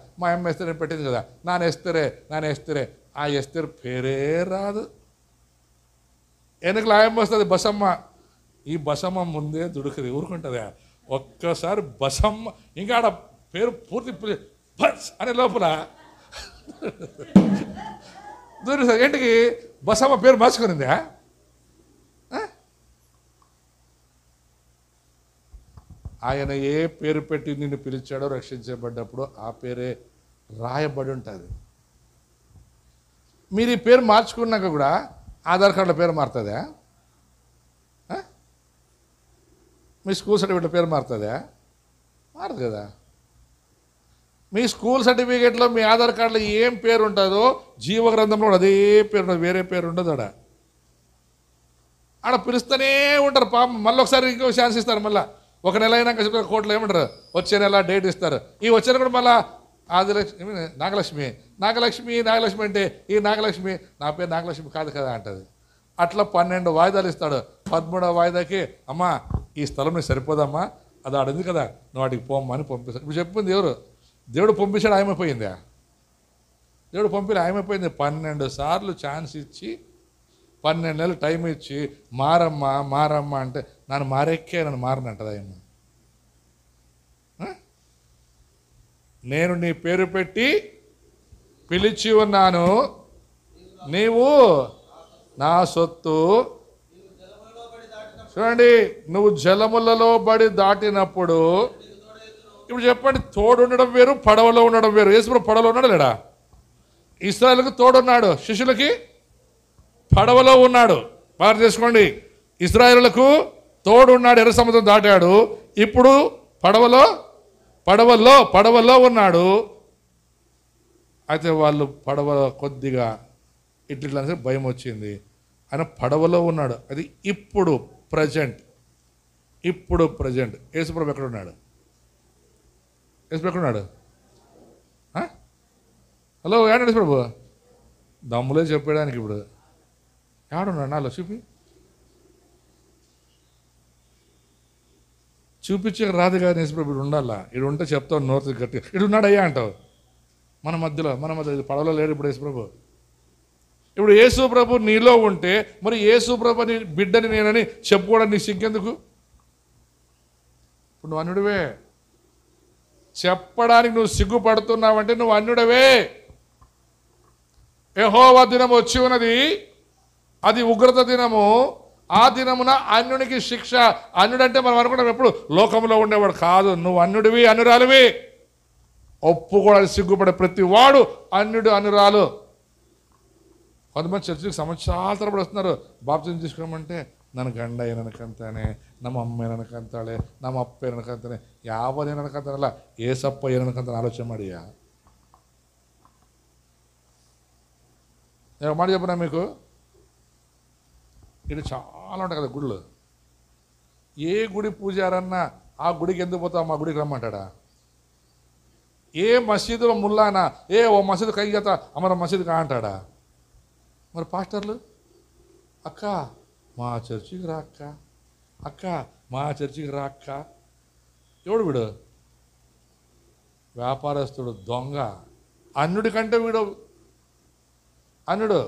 నాన్న ఎస్తేరే. ఆ ఎస్తేర్ పేరే రాదు. వెనకలు ఆయమ్మ వస్తుంది, బసమ్మ. ఈ బసమ్మ ముందే దుడుకుది, ఊరుకుంటుందా? ఒక్కసారి బసమ్మ ఇంకా ఆడ పేరు పూర్తి బస్ అనే లోపల దూరి ఏంటికి బసమ్మ పేరు మార్చుకునిందా? ఆయన ఏ పేరు పెట్టి నిన్ను పిలిచాడో రక్షించబడ్డప్పుడు ఆ పేరే రాయబడి ఉంటుంది. మీరు ఈ పేరు మార్చుకున్నాక కూడా ఆధార్ కార్డులో పేరు మారుతుందా? మీ స్కూల్ సర్టిఫికేట్లో పేరు మారుతుందా? మారదు కదా. మీ స్కూల్ సర్టిఫికేట్లో మీ ఆధార్ కార్డులో ఏం పేరు ఉంటుందో జీవగ్రంథంలో అదే పేరు ఉంటుంది, వేరే పేరు ఉండదు. ఆడ పిలుస్తూనే ఉంటారు పాపం. మళ్ళీ ఒకసారి ఇంకో ఛాన్స్ ఇస్తారు. మళ్ళీ ఒక నెల అయినాక చెప్పారు కోర్టులో ఏమంటారు, వచ్చే నెల డేట్ ఇస్తారు. ఈ వచ్చే కూడా మళ్ళీ ఆదిలక్ష్మి నాగలక్ష్మి నాగలక్ష్మి అంటే ఈ నాగలక్ష్మి నా పేరు నాగలక్ష్మి కాదు కదా అంటది. అట్లా 12 వాయిదాలు ఇస్తాడు. 13వ వాయిదాకి అమ్మా ఈ స్థలం నీకు సరిపోదమ్మా, అది ఆడింది కదా, నువ్వు వాటికి పోమ్మా అని పంపిస్తాడు. ఇప్పుడు చెప్పింది ఎవరు? దేవుడు పంపించాడు, ఆయమైపోయిందా? దేవుడు పంపిణీ ఆయమైపోయింది. 12 సార్లు ఛాన్స్ ఇచ్చి 12 నెలలు టైం ఇచ్చి మారమ్మా అంటే నన్ను నన్ను మారనంటది ఆయన. నేను నీ పేరు పెట్టి పిలిచి ఉన్నాను, నీవు నా సొత్తు. చూడండి, నువ్వు జలములలో బడి దాటినప్పుడు, ఇప్పుడు చెప్పండి, తోడు ఉండడం వేరు, పడవలో ఉండడం వేరు. యేసుప్రభు పడవలో ఉన్నాడు లేడా? ఇశ్రాయేలుకు తోడున్నాడు, శిష్యులకి పడవలో ఉన్నాడు. బాగా చేసుకోండి, ఇశ్రాయేలులకు తోడు ఉన్నాడు, ఎర్ర సముద్రం దాటాడు. ఇప్పుడు పడవల్లో ఉన్నాడు. అయితే వాళ్ళు పడవ కొద్దిగా ఇట్లా భయం వచ్చింది. ఆయన పడవలో ఉన్నాడు. అది ఇప్పుడు ప్రజెంట్. యేసుప్రభు ఎక్కడున్నాడు? యేసుప్రభు ఎక్కడున్నాడు? హలో, ఏడు యేసుప్రభు? దమ్ములే చెప్పడానికి ఇప్పుడు ఏడున్నాడు? నాలో చూపించే రాదు కానీ యేసుప్రభు ఇప్పుడు ఉండాలా. ఇడు ఉంటే చెప్తావు నోరు గట్టిగా, ఇడు ఉన్నాడు అయ్యా అంటావు. మన మధ్యలో పడవలో లేడు ఇప్పుడు యేసుప్రభు. ఇప్పుడు యేసుప్రభు నీలో ఉంటే మరి యేసుప్రభు అని బిడ్డని నేనని చెప్పుకోవడం నీకు సిగ్గెందుకు? ఇప్పుడు నువ్వు అన్యుడివే. చెప్పడానికి నువ్వు సిగ్గుపడుతున్నావంటే నువ్వు అన్యుడవే. యెహోవా దినం వచ్చి ఉన్నది, అది ఉగ్రత దినము. ఆ దినమున అన్యునికి శిక్ష. అన్యుడంటే మనం అనుకుంటాం ఎప్పుడు లోకంలో ఉండేవాడు కాదు. నువ్వు అన్యుడివి, అన్యురాలివి. ఒప్పుకోవడానికి సిగ్గుపడే ప్రతి వాడు అన్యుడు, అన్యురాలు. కొంతమంది చర్చలకు సంవత్సరాల తరబడి వస్తున్నారు. బాప్తిజం తీసుకోమంటే నన్ను గండ అయినకంతానే, నమ్మ అమ్మ అయినకంతాಳೆ, నమ్మ అప్ప అయినకంతానే, 50 అయినకంతానలా ఏసప్ప అయినకంతానే ఆలోచన మాడియా. నేను ఒక మాట చెప్పనా మీకు, ఇది చాలా ఉంటాయి కదా గుళ్ళు. ఏ గుడి పూజారన్నా ఆ గుడికి ఎందుకు పోతావు, మా గుడికి రమ్మంటాడా? ఏ మసీదులో ముల్లానా ఓ మసీదు కైగత అమర మసీదు కా అంటాడా? మరి పాస్టర్లు అక్క మా చర్చికి రా అక్క మా చర్చికి రా అక్క. ఎవడు వీడు? వ్యాపారస్తుడు, దొంగ, అన్యుడి కంటే వీడు అన్యుడు.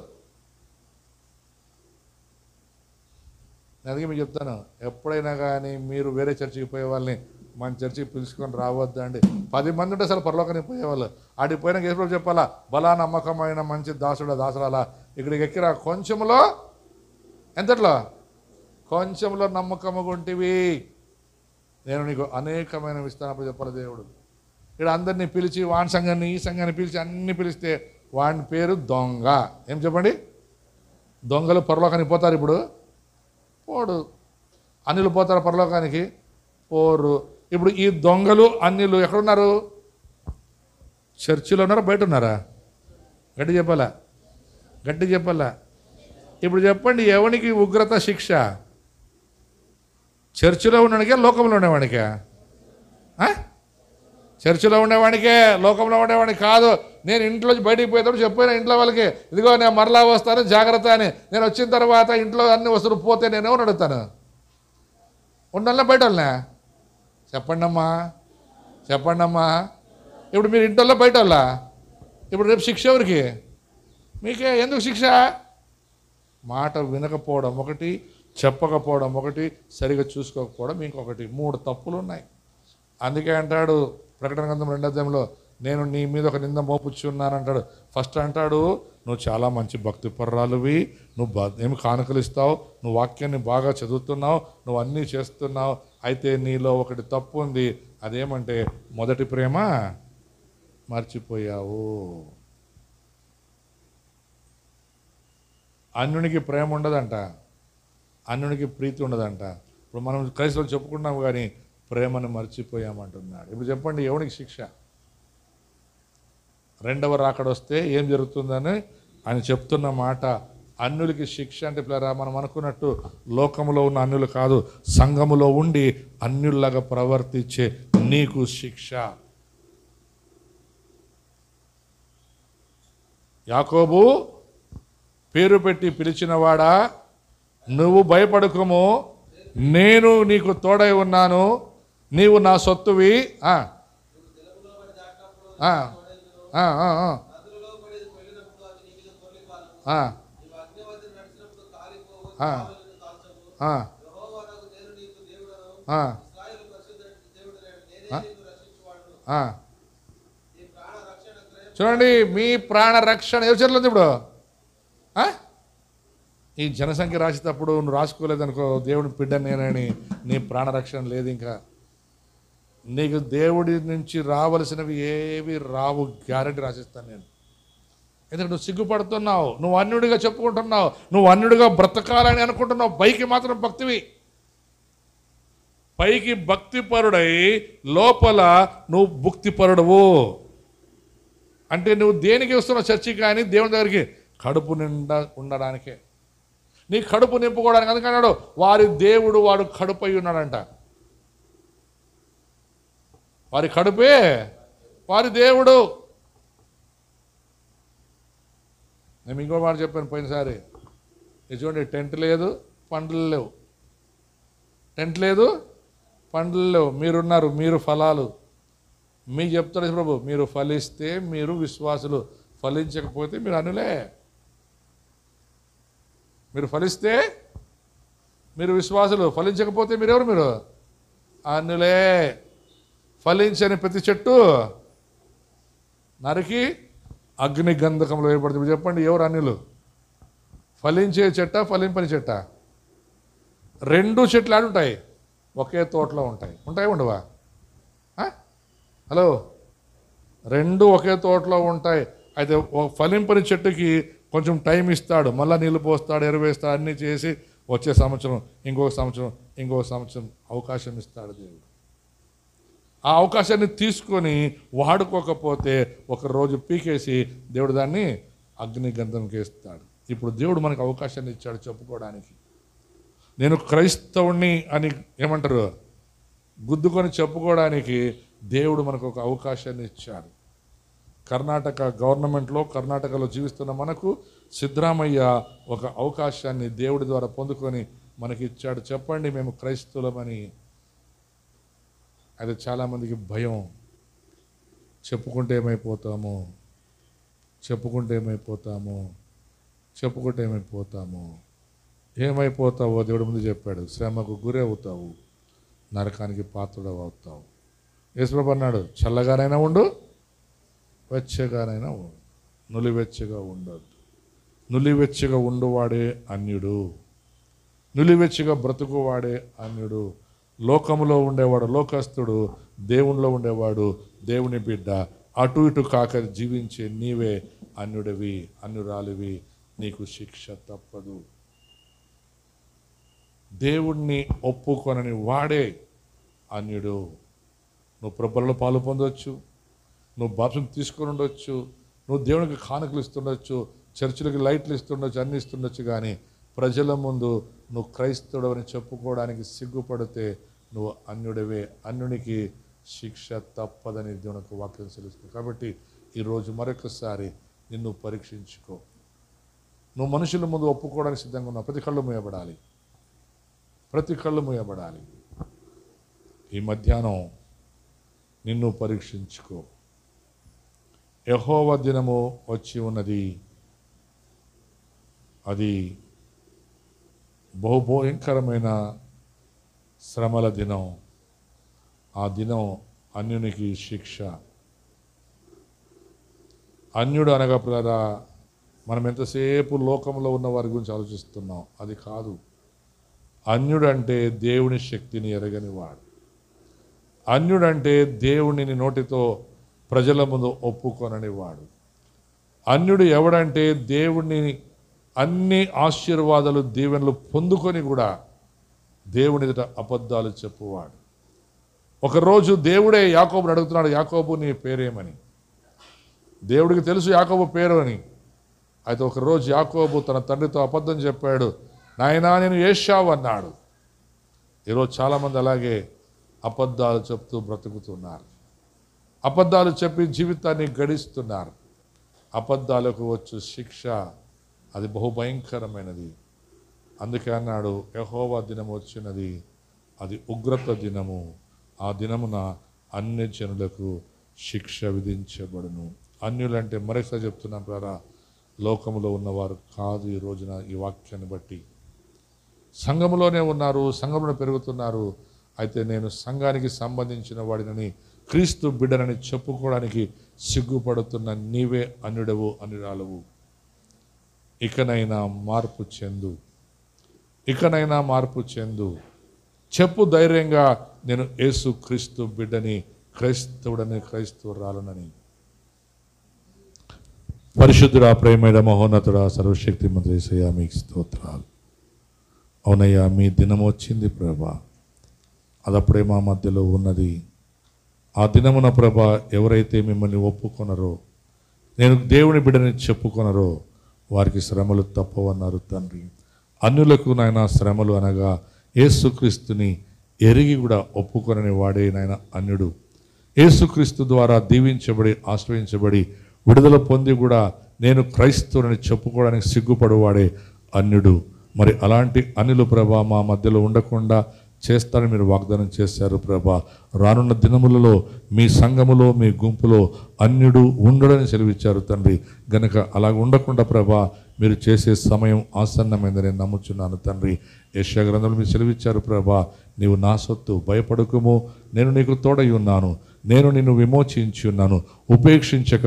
అందుకే మీకు చెప్తాను, ఎప్పుడైనా కానీ మీరు వేరే చర్చికి పోయే వాళ్ళని మన చర్చికి పిలుచుకొని రావద్దండి. 10 మంది ఉంటే అసలు పరలోకానికి పోయేవాళ్ళు. ఆడికి పోయినా యేసుప్రభు చెప్పాలా, బలా నమ్మకమైన మంచి దాసుడాలా, ఇక్కడికి ఎక్కిరా. కొంచెంలో ఎంతట్లో? కొంచెంలో నమ్మకముగా ఉంటివి, నేను నీకు అనేకమైన ఇస్తానప్పుడు చెప్పాలి దేవుడు. ఇక్కడ అందరినీ పిలిచి వాని సంఘాన్ని ఈ సంఘాన్ని పిలిచి అన్ని పిలిస్తే వాని పేరు దొంగ. ఏం చెప్పండి? దొంగలు పరలోకానికి పోతారు ఇప్పుడు? పోడు. అన్యులు పోతారు పరలోకానికి? పోరు. ఇప్పుడు ఈ దొంగలు అన్యులు ఎక్కడున్నారు? చర్చిలో ఉన్నారా, బయట ఉన్నారా? గట్టి చెప్పాలా? ఇప్పుడు చెప్పండి, ఎవనికి ఉగ్రత శిక్ష? చర్చిలో ఉండడానికే, లోకంలో ఉండేవాడికే? చర్చిలో ఉండేవాడికే, లోకంలో ఉండేవాడికి కాదు. నేను ఇంట్లోంచి బయటికి పోయేటప్పుడు చెప్పిన ఇంట్లో వాళ్ళకి, ఇదిగో నేను మరలా వస్తాను జాగ్రత్త అని. నేను వచ్చిన తర్వాత ఇంట్లో అన్ని వస్తువులు పోతే నేను ఎవరు అడుగుతాను? ఉండాలన్నా బయట వాళ్ళనా? చెప్పండమ్మా. ఇప్పుడు మీరు ఇంట్లో బయట వాళ్ళ? ఇప్పుడు రేపు శిక్ష ఎవరికి? మీకే. ఎందుకు శిక్ష? మాట వినకపోవడం ఒకటి, చెప్పకపోవడం ఒకటి, సరిగా చూసుకోకపోవడం ఇంకొకటి. 3 తప్పులు ఉన్నాయి. అందుకే అంటాడు ప్రకటన గ్రంథం 2వ అధ్యాయంలో, నేను నీ మీద ఒక నింద మోపుచ్చున్నాను అంటాడు. ఫస్ట్ అంటాడు, నువ్వు చాలా మంచి భక్తి పర్రాలువి, నువ్వు ఏమి కానుకలు ఇస్తావు, నువ్వు వాక్యాన్ని బాగా చదువుతున్నావు, నువ్వు అన్నీ చేస్తున్నావు. అయితే నీలో ఒకటి తప్పు ఉంది. అదేమంటే మొదటి ప్రేమ మర్చిపోయావు. అన్యునికి ప్రేమ ఉండదంట, అన్యునికి ప్రీతి ఉండదంట. ఇప్పుడు మనం క్రైస్తవులు చెప్పుకున్నాము కానీ ప్రేమను మర్చిపోయామంటున్నాడు. ఇప్పుడు చెప్పండి, ఎవనికి శిక్ష? రెండవ రాకడొస్తే ఏం జరుగుతుందని ఆయన చెప్తున్న మాట. అన్యులకి శిక్ష అంటే పిల్లరా, మనం అనుకున్నట్టు లోకములో ఉన్న అన్యులు కాదు, సంఘములో ఉండి అన్యుల్లాగా ప్రవర్తించే నీకు శిక్ష. యాకోబు పేరు పెట్టి పిలిచినవాడా, నువ్వు భయపడకుము, నేను నీకు తోడై ఉన్నాను, నీవు నా సొత్తువి. చూడండి, మీ ప్రాణ రక్షణ ఎవరు చెల్లింది? ఇప్పుడు ఈ జనసంఖ్య రాసేటప్పుడు నువ్వు రాసుకోలేదనుకో, దేవుని బిడ్డ నేనని, నీ ప్రాణరక్షణ లేదు. ఇంకా నీకు దేవుడి నుంచి రావలసినవి ఏవి రావు, గ్యారెంటీ రాసిస్తాను నేను. ఎందుకంటే నువ్వు సిగ్గుపడుతున్నావు, నువ్వు అన్యుడిగా చెప్పుకుంటున్నావు, నువ్వు అన్యుడిగా బ్రతకాలని అనుకుంటున్నావు. పైకి మాత్రం భక్తివి, పైకి భక్తిపరుడై లోపల నువ్వు భుక్తిపరుడవు. అంటే నువ్వు దేనికి వస్తున్నావు చర్చికి? కానీ దేవుని దగ్గరికి కడుపు నిండా ఉండడానికే, నీ కడుపు నింపుకోవడానికి. అందుకన్నాడు, వారి దేవుడు వాడు కడుపై ఉన్నాడంట. వారి కడుపే వారి దేవుడు. నేను ఇంకో మాట చెప్పాను పోయినసారి. ఇది చూడండి, టెంట్ లేదు, పండ్లు లేవు. టెంట్ లేదు, పండ్లు లేవు, మీరున్నారు, మీరు ఫలాలు. మీకు చెప్తాడు ప్రభు, మీరు ఫలిస్తే మీరు విశ్వాసులు, ఫలించకపోతే మీరు అనులే. మీరు ఫలిస్తే మీరు విశ్వాసులు, ఫలించకపోతే మీరెవరు? మీరు అన్యులే. ఫలించని ప్రతి చెట్టు నరికి అగ్ని గంధకంలో వేయబడుతుంది. చెప్పండి, ఎవరు అన్యులు? ఫలించే చెట్ట, ఫలింపని చెట్ట? రెండు చెట్లు ఆడుంటాయి, ఒకే తోటలో ఉంటాయి. ఉంటాయి ఉండవా? హలో, రెండు ఒకే తోటలో ఉంటాయి. అయితే ఫలింపని చెట్టుకి కొంచెం టైం ఇస్తాడు, మళ్ళీ నీళ్ళు పోస్తాడు, ఎరువేస్తాడు, అన్నీ చేసి వచ్చే సంవత్సరం, ఇంకొక సంవత్సరం, ఇంకొక సంవత్సరం అవకాశం ఇస్తాడు దేవుడు. ఆ అవకాశాన్ని తీసుకొని వాడుకోకపోతే ఒకరోజు పీకేసి దేవుడు దాన్ని అగ్ని గంధంకి వేస్తాడు. ఇప్పుడు దేవుడు మనకు అవకాశాన్ని ఇచ్చాడు చెప్పుకోవడానికి. నేను క్రైస్తవుణ్ణి అని ఏమంటారు, గుద్దుకొని చెప్పుకోవడానికి దేవుడు మనకు ఒక అవకాశాన్ని ఇచ్చాడు. కర్ణాటక గవర్నమెంట్లో, కర్ణాటకలో జీవిస్తున్న మనకు సిద్ధరామయ్య ఒక అవకాశాన్ని దేవుడి ద్వారా పొందుకొని మనకి ఇచ్చాడు. చెప్పండి, మేము క్రైస్తవులమని. అది చాలామందికి భయం. చెప్పుకుంటే ఏమైపోతాము, చెప్పుకుంటే ఏమైపోతాము, చెప్పుకుంటే ఏమైపోతాము. ఏమైపోతావో దేవుడి ముందు చెప్పాడు, శ్రమకు గురి అవుతావు, నరకానికి పాత్రుడవు అవుతావు. యేసుప్రభు అన్నాడు, చల్లగానైనా ఉండు, వెచ్చగానైనా ఉండు, నులివెచ్చగా ఉండొద్దు. నులివెచ్చగా ఉండువాడే అన్యుడు, నులివెచ్చగా బ్రతుకువాడే అన్యుడు. లోకములో ఉండేవాడు లోకస్తుడు, దేవునిలో ఉండేవాడు దేవుని బిడ్డ. అటు ఇటు కాక జీవించే నీవే అన్యుడివి, అన్యురాలివి. నీకు శిక్ష తప్పదు. దేవుణ్ణి ఒప్పుకొనని వాడే అన్యుడు. నువ్వు ప్రభువులో పాలు పొందవచ్చు, నువ్వు బాప్తిసం తీసుకొని ఉండొచ్చు, నువ్వు దేవునికి కానుకలు ఇస్తుండొచ్చు, చర్చిలకి లైట్లు ఇస్తుండొచ్చు, అన్ని ఇస్తుండొచ్చు. కానీ ప్రజల ముందు నువ్వు క్రైస్తవుడు అని చెప్పుకోవడానికి సిగ్గుపడితే నువ్వు అన్యుడివే. అన్యునికి శిక్ష తప్పదని దేవునికి వాక్యం తెలుస్తుంది. కాబట్టి ఈరోజు మరొకసారి నిన్ను పరీక్షించుకో. నువ్వు మనుషుల ముందు ఒప్పుకోవడానికి సిద్ధంగా ఉన్నావు. ప్రతి కళ్ళు మూయబడాలి, ప్రతి కళ్ళు మూయబడాలి. ఈ మధ్యాహ్నం నిన్ను పరీక్షించుకో. యెహోవా దినము వచ్చి ఉన్నది, అది బహుభయంకరమైన శ్రమల దినం. ఆ దినం అన్యునికి శిక్ష. అన్యుడు అనగా పిల్లరా, మనం ఎంతసేపు లోకంలో ఉన్న వారి గురించి ఆలోచిస్తున్నాం, అది కాదు. అన్యుడు అంటే దేవుని శక్తిని ఎరగని వాడు. అన్యుడంటే దేవునిని నోటితో ప్రజల ముందు ఒప్పుకొనని వాడు. అన్యుడు ఎవడంటే దేవుణ్ణి అన్ని ఆశీర్వాదాలు దీవెనలు పొందుకొని కూడా దేవుని ఎదుట అబద్ధాలు చెప్పువాడు. ఒకరోజు దేవుడే యాకోబుని అడుగుతున్నాడు, యాకోబు నీ పేరేమని. దేవుడికి తెలుసు యాకోబు పేరు అని. అయితే ఒకరోజు యాకోబు తన తండ్రితో అబద్ధం చెప్పాడు, నాయనా నేను ఏశావు అన్నాడు. ఈరోజు చాలామంది అలాగే అబద్ధాలు చెప్తూ బ్రతుకుతున్నారు. అబద్ధాలు చెప్పి జీవితాన్ని గడిస్తున్నారు. అబద్ధాలకు వచ్చు శిక్ష అది బహుభయంకరమైనది. అందుకే అన్నాడు, యెహోవా దినము వచ్చినది, అది ఉగ్రత దినము. ఆ దినమున అన్య జనులకు శిక్ష విధించబడును. అన్యులంటే మరొకసారి చెప్తున్నాం ద్వారా లోకములో ఉన్నవారు కాదు. ఈ రోజున ఈ వాక్యాన్ని బట్టి సంఘములోనే ఉన్నారు, సంఘంలో పెరుగుతున్నారు. అయితే నేను సంఘానికి సంబంధించిన వాడినని, క్రీస్తు బిడ్డనని చెప్పుకోవడానికి సిగ్గుపడుతున్న నీవే అన్యుడవు, అన్యురాలవు. ఇకనైనా మార్పు చెందు, ఇకనైనా మార్పు చెందు. చెప్పు ధైర్యంగా, నేను యేసు క్రీస్తు బిడ్డని, క్రైస్తవుడని, క్రైస్తవురాలనని. పరిశుద్ధుడా, ప్రేమైన మహోన్నతుడా, సర్వశక్తి మంత్రి యేసయ్యా మీకు స్తోత్రాలు. అవునయ్యా, మీ దినం వచ్చింది ప్రభా. అదప్పుడే మా మధ్యలో ఉన్నది. ఆ దినమున ప్రభా ఎవరైతే మిమ్మల్ని ఒప్పుకొనరో, నేను దేవుని బిడ్డని చెప్పుకొనరో వారికి శ్రమలు తప్పవన్నారు తండ్రి. అన్యులకు నాయన శ్రమలు అనగా యేసుక్రీస్తుని ఎరిగి కూడా ఒప్పుకొనని వాడే నాయన అన్యుడు. యేసుక్రీస్తు ద్వారా దీవించబడి ఆశ్రయించబడి విడుదల పొంది కూడా నేను క్రైస్తవుని చెప్పుకోవడానికి సిగ్గుపడువాడే అన్యుడు. మరి అలాంటి అన్యులు ప్రభా మా మధ్యలో ఉండకుండా చేస్తారని మీరు వాగ్దానం చేశారు ప్రభా. రానున్న దినములలో మీ సంఘములో, మీ గుంపులో అన్యుడు ఉండడని సెలవిచ్చారు తండ్రి. గనుక అలా ఉండకుండా ప్రభా మీరు చేసే సమయం ఆసన్నమైందని నేను నమ్ముచున్నాను తండ్రి. యెషయా గ్రంథంలో మీరు సెలవిచ్చారు ప్రభా, నీవు నా సొత్తు, భయపడకుము, నేను నీకు తోడై ఉన్నాను, నేను నిన్ను విమోచించి ఉన్నాను, ఉపేక్షించక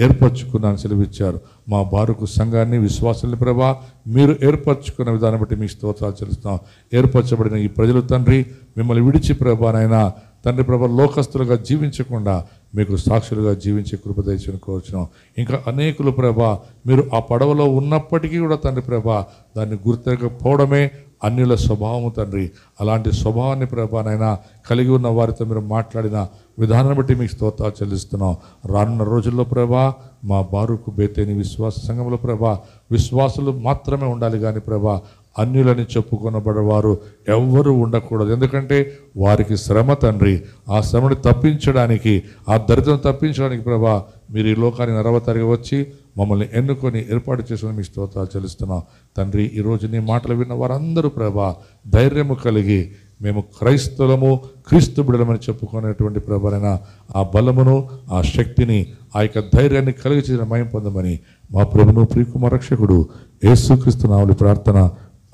ఏర్పరచుకున్నాను సెలవిచ్చారు. మా బారుకు సంఘాన్ని, విశ్వాసాన్ని ప్రభా మీరు ఏర్పరచుకున్న విధానం బట్టి మీ స్తోత్రాలు చెల్లిస్తున్నాం. ఏర్పరచబడిన ఈ ప్రజలు తండ్రి మిమ్మల్ని విడిచి ప్రభా నాయన తండ్రి ప్రభా లోకస్తులుగా జీవించకుండా మీకు సాక్షులుగా జీవించే కృప దయచేయని కోరుచున్నాం. ఇంకా అనేకులు ప్రభా మీరు ఆ పడవలో ఉన్నప్పటికీ కూడా తండ్రి ప్రభా దాన్ని గుర్తించకపోవడమే అన్యుల స్వభావము తండ్రి. అలాంటి స్వభావాన్ని ప్రభా నాయన కలిగి ఉన్న వారితో మీరు మాట్లాడిన విధానాన్ని బట్టి మీకు స్తోత్రాలు చెల్లిస్తున్నాం. రానున్న రోజుల్లో ప్రభా మా బారుకు బేతేని విశ్వాస సంఘంలో ప్రభా విశ్వాసులు మాత్రమే ఉండాలి కానీ ప్రభా అన్యులని చెప్పుకొనబడేవారు ఎవ్వరూ ఉండకూడదు. ఎందుకంటే వారికి శ్రమ తండ్రి. ఆ శ్రమని తప్పించడానికి, ఆ దరిద్రం తప్పించడానికి ప్రభా మీరు ఈ లోకానికి నరవతారిగా వచ్చి మమ్మల్ని ఎన్నుకొని ఏర్పాటు చేసుకుని మీ స్తోత్రాలు చెల్లిస్తున్నాం తండ్రి. ఈరోజు నీ మాటలు విన్న వారందరూ ప్రభా ధైర్యము కలిగి మేము క్రైస్తవులము, క్రీస్తు బిడ్డలమని చెప్పుకునేటువంటి ప్రభానైనా ఆ బలమును, ఆ శక్తిని, ఆ యొక్క ధైర్యాన్ని కలిగి చేసిన మహిమ పొందమని మా ప్రభును ప్రియకుమార రక్షకుడు యేసుక్రీస్తు నామములో ప్రార్థన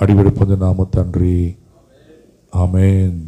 అడిగి పొందినాము తండ్రి. ఆమేన్.